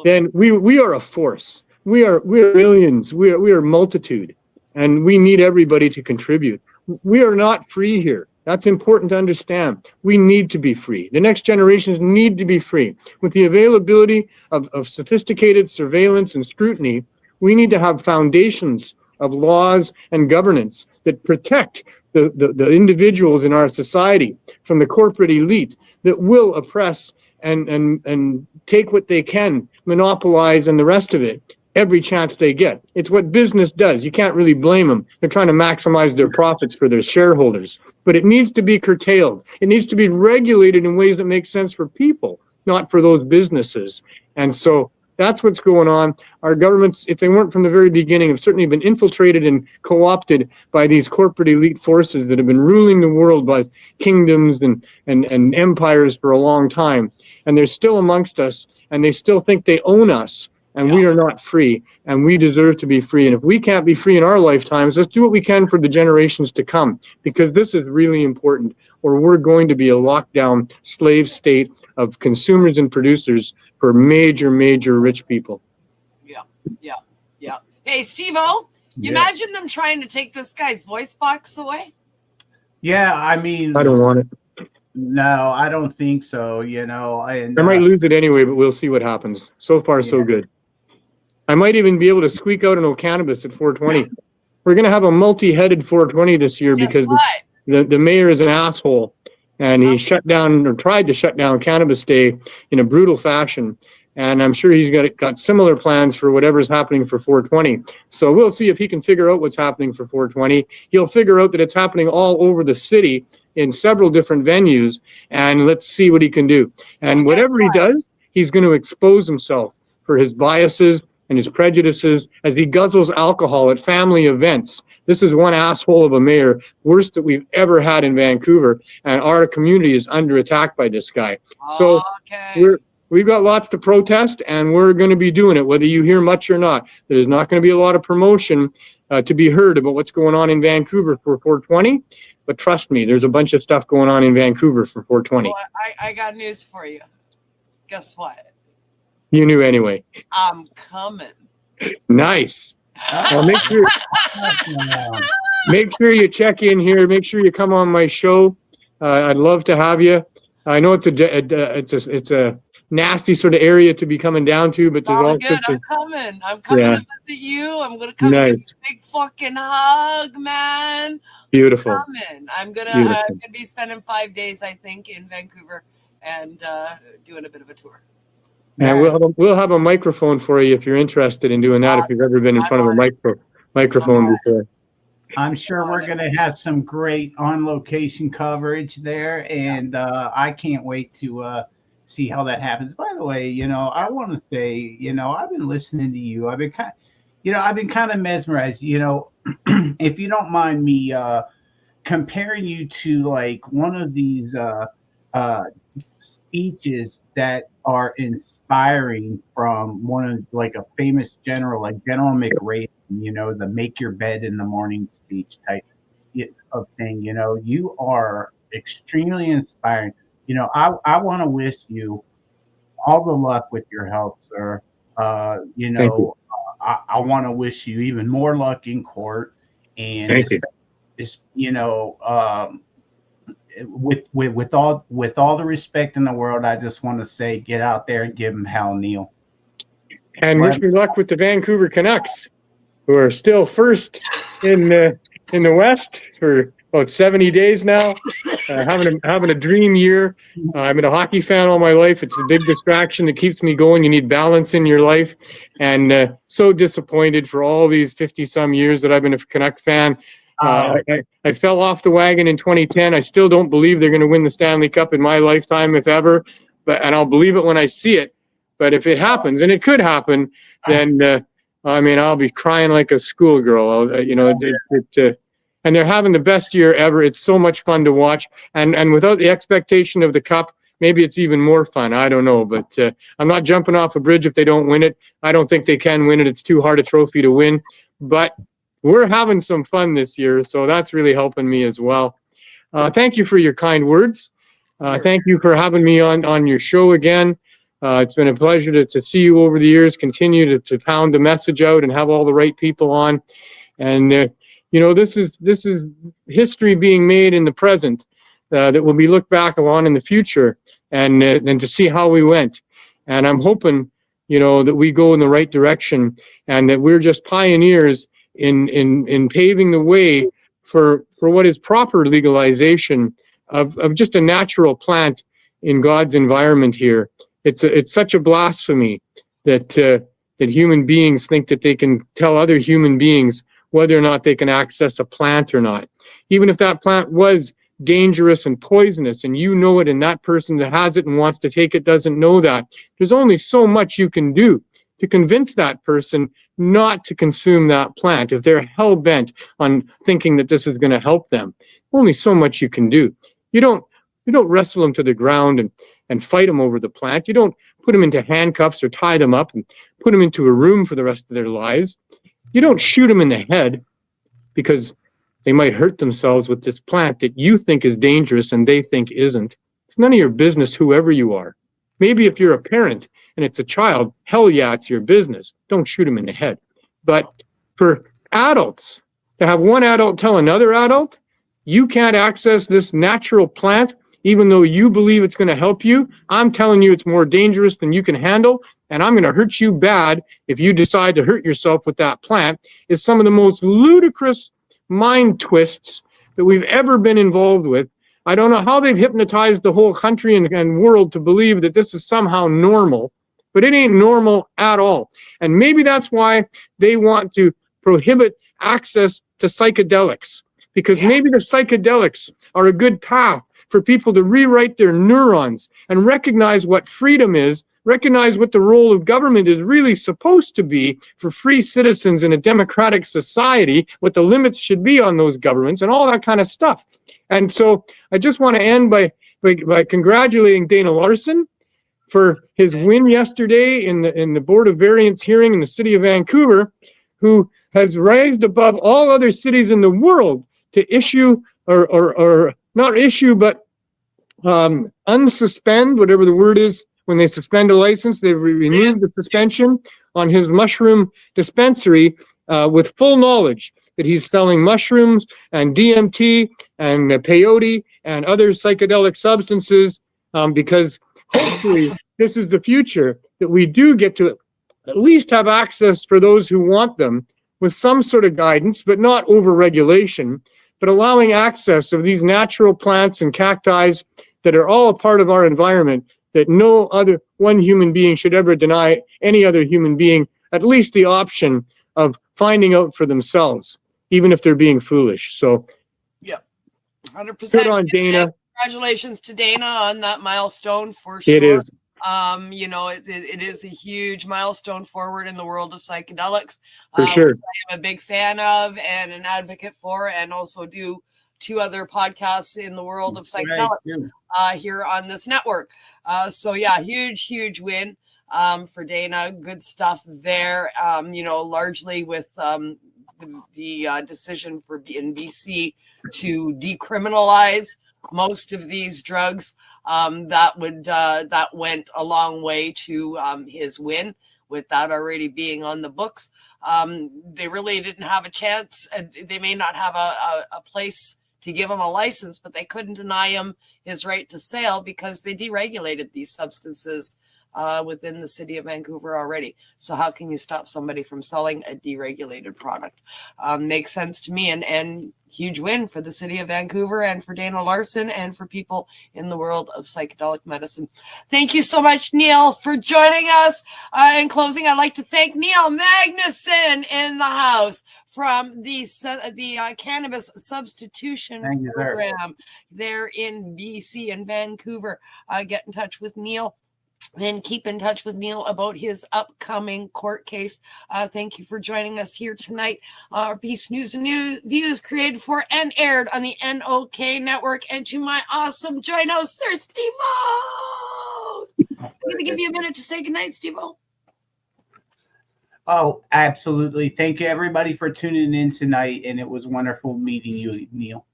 then we are a force. We are millions. We are multitude, and we need everybody to contribute. We are not free here. That's important to understand. We need to be free. The next generations need to be free. With the availability of sophisticated surveillance and scrutiny, we need to have foundations of laws and governance that protect the individuals in our society from the corporate elite that will oppress and take what they can, monopolize, and the rest of it every chance they get. It's what business does. You can't really blame them. They're trying to maximize their profits for their shareholders. But it needs to be curtailed. It needs to be regulated in ways that make sense for people, not for those businesses. And so that's what's going on. Our governments, if they weren't from the very beginning, have certainly been infiltrated and co-opted by these corporate elite forces that have been ruling the world by kingdoms and empires for a long time. And they're still amongst us, and they still think they own us. And we are not free, and we deserve to be free. And if we can't be free in our lifetimes, let's do what we can for the generations to come, because this is really important, or we're going to be a lockdown slave state of consumers and producers for major, major rich people. Yeah. Hey, SteveO, you imagine them trying to take this guy's voice box away? Yeah, I mean, I don't want it. No, I don't think so. I might lose it anyway, but we'll see what happens. So far, so good. I might even be able to squeak out an NOK Cannabis at 420. We're going to have a multi-headed 420 this year because the mayor is an asshole, and he shut down, or tried to shut down, Cannabis Day in a brutal fashion. And I'm sure he's got similar plans for whatever's happening for 420. So we'll see if he can figure out what's happening for 420. He'll figure out that it's happening all over the city in several different venues, and let's see what he can do. And whatever he does, he's going to expose himself for his biases and his prejudices as he guzzles alcohol at family events. This is one asshole of a mayor, worst that we've ever had in Vancouver, and our community is under attack by this guy. So we've got lots to protest, and we're going to be doing it, whether you hear much or not. There's not going to be a lot of promotion to be heard about what's going on in Vancouver for 420, but trust me, there's a bunch of stuff going on in Vancouver for 420. Well, I got news for you. Guess what? You knew anyway. I'm coming. Nice. Well, make sure you check in here. Make sure you come on my show. I'd love to have you. I know it's a nasty sort of area to be coming down to, but there's all sorts of. I'm coming to visit you. I'm gonna come and give you a big fucking hug, man. Beautiful. I'm gonna be spending 5 days, I think, in Vancouver and doing a bit of a tour. And we'll have a microphone for you if you're interested in doing that. If you've ever been in front of a microphone before. I'm sure we're going to have some great on-location coverage there, and I can't wait to see how that happens. By the way, I want to say, I've been listening to you. I've been kind of mesmerized. If you don't mind me comparing you to like one of these speeches that are inspiring from one of like a famous general, like General McRae, the make your bed in the morning speech type of thing. You are extremely inspiring. I want to wish you all the luck with your health, sir. I want to wish you even more luck in court, and with all the respect in the world, I just want to say, get out there and give them hell, Neil. And wish me luck with the Vancouver Canucks, who are still first in the West for about 70 days now. Having a dream year. I've been a hockey fan all my life. It's a big distraction that keeps me going. You need balance in your life, and so disappointed for all these 50-some years that I've been a Canuck fan. I fell off the wagon in 2010. I still don't believe they're going to win the Stanley Cup in my lifetime, if ever. And I'll believe it when I see it. But if it happens, and it could happen, then I'll be crying like a schoolgirl. And they're having the best year ever. It's so much fun to watch. And without the expectation of the cup, maybe it's even more fun. I don't know. But I'm not jumping off a bridge if they don't win it. I don't think they can win it. It's too hard a trophy to win. But we're having some fun this year, so that's really helping me as well. Thank you for your kind words. Thank you for having me on your show again. It's been a pleasure to see you over the years, continue to pound the message out and have all the right people on. And, this is history being made in the present that will be looked back on in the future and to see how we went. And I'm hoping, that we go in the right direction and that we're just pioneers in paving the way for what is proper legalization of just a natural plant in God's environment here. It's such a blasphemy that human beings think that they can tell other human beings whether or not they can access a plant or not. Even if that plant was dangerous and poisonous and you know it, and that person that has it and wants to take it doesn't know that, there's only so much you can do to convince that person not to consume that plant if they're hell-bent on thinking that this is going to help them. Only so much you can do. You don't wrestle them to the ground and fight them over the plant. You don't put them into handcuffs or tie them up and put them into a room for the rest of their lives. You don't shoot them in the head because they might hurt themselves with this plant that you think is dangerous and they think isn't. It's none of your business, whoever you are. Maybe if you're a parent and it's a child, hell yeah, it's your business. Don't shoot them in the head. But for adults, to have one adult tell another adult, you can't access this natural plant, even though you believe it's going to help you, I'm telling you it's more dangerous than you can handle, and I'm going to hurt you bad if you decide to hurt yourself with that plant, is some of the most ludicrous mind twists that we've ever been involved with. I don't know how they've hypnotized the whole country and world to believe that this is somehow normal, but it ain't normal at all. And maybe that's why they want to prohibit access to psychedelics, because maybe the psychedelics are a good path for people to rewrite their neurons and recognize what freedom is, recognize what the role of government is really supposed to be for free citizens in a democratic society, what the limits should be on those governments, and all that kind of stuff. And so I just want to end by congratulating Dana Larson for his win yesterday in the Board of Variance hearing in the city of Vancouver, who has raised above all other cities in the world to issue or not issue, but unsuspend, whatever the word is, when they suspend a license, they've removed the suspension on his mushroom dispensary with full knowledge that he's selling mushrooms and DMT and peyote and other psychedelic substances, because hopefully this is the future, that we do get to at least have access for those who want them with some sort of guidance, but not over-regulation, but allowing access of these natural plants and cacti that are all a part of our environment, that no other one human being should ever deny any other human being at least the option of finding out for themselves, even if they're being foolish. So, yeah, 100%. Good on Dana. Congratulations to Dana on that milestone for sure. It is. You know, it is a huge milestone forward in the world of psychedelics. For sure. I am a big fan of and an advocate for, and also do 2 other podcasts in the world of psychedelics here on this network. So yeah, huge win for Dana. Good stuff there. You know, largely with the decision in BC to decriminalize most of these drugs. That went a long way to his win, with that already being on the books. They really didn't have a chance. They may not have a place to give him a license, but they couldn't deny him his right to sale because they deregulated these substances within the city of Vancouver already. So how can you stop somebody from selling a deregulated product? Makes sense to me, and huge win for the city of Vancouver and for Dana Larson and for people in the world of psychedelic medicine. Thank you so much, Neil, for joining us. In closing, I'd like to thank Neil Magnuson in the house from the Cannabis Substitution Program there in BC and Vancouver. Get in touch with Neil. And keep in touch with Neil about his upcoming court case. Thank you for joining us here tonight. Our Peace News and Views created for and aired on the NOK Network. And to my awesome joint host, Siir SteveO. I'm going to give you a minute to say goodnight, SteveO. Oh, absolutely. Thank you, everybody, for tuning in tonight. And it was wonderful meeting you, Neil.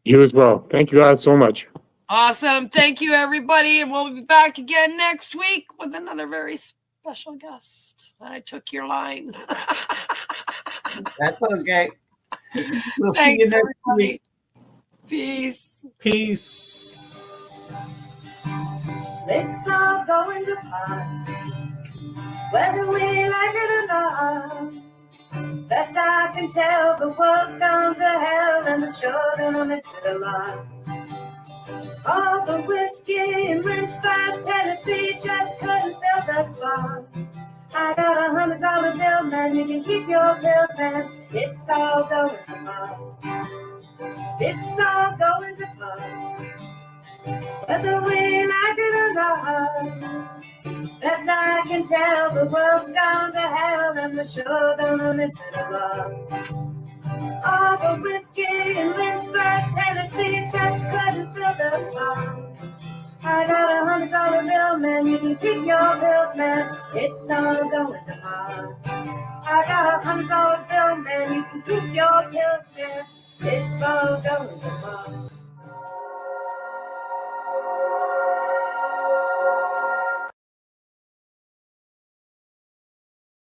You as well. Thank you guys so much. Awesome. Thank you, everybody. And we'll be back again next week with another very special guest. I took your line. That's okay. We'll Thanks, see you next everybody. week. Peace. Peace. Let's all go into pot, whether we like it or not. Best I can tell, the world's gone to hell, and I'm sure gonna miss it a lot. All the whiskey in Lynchburg, Tennessee just couldn't fill the spot. I got $100 bill, man, you can keep your bills, man. It's all going to pot. It's all going to pot, whether we like it or not. Best I can tell, the world's gone to hell, and we're sure gonna miss it a lot. All the whiskey in Lynchburg, Tennessee just couldn't fill the spot. I got $100 bill, man, you can keep your bills, man. It's all going to pot. I got $100 bill, man, you can keep your bills, man. It's all going to pot.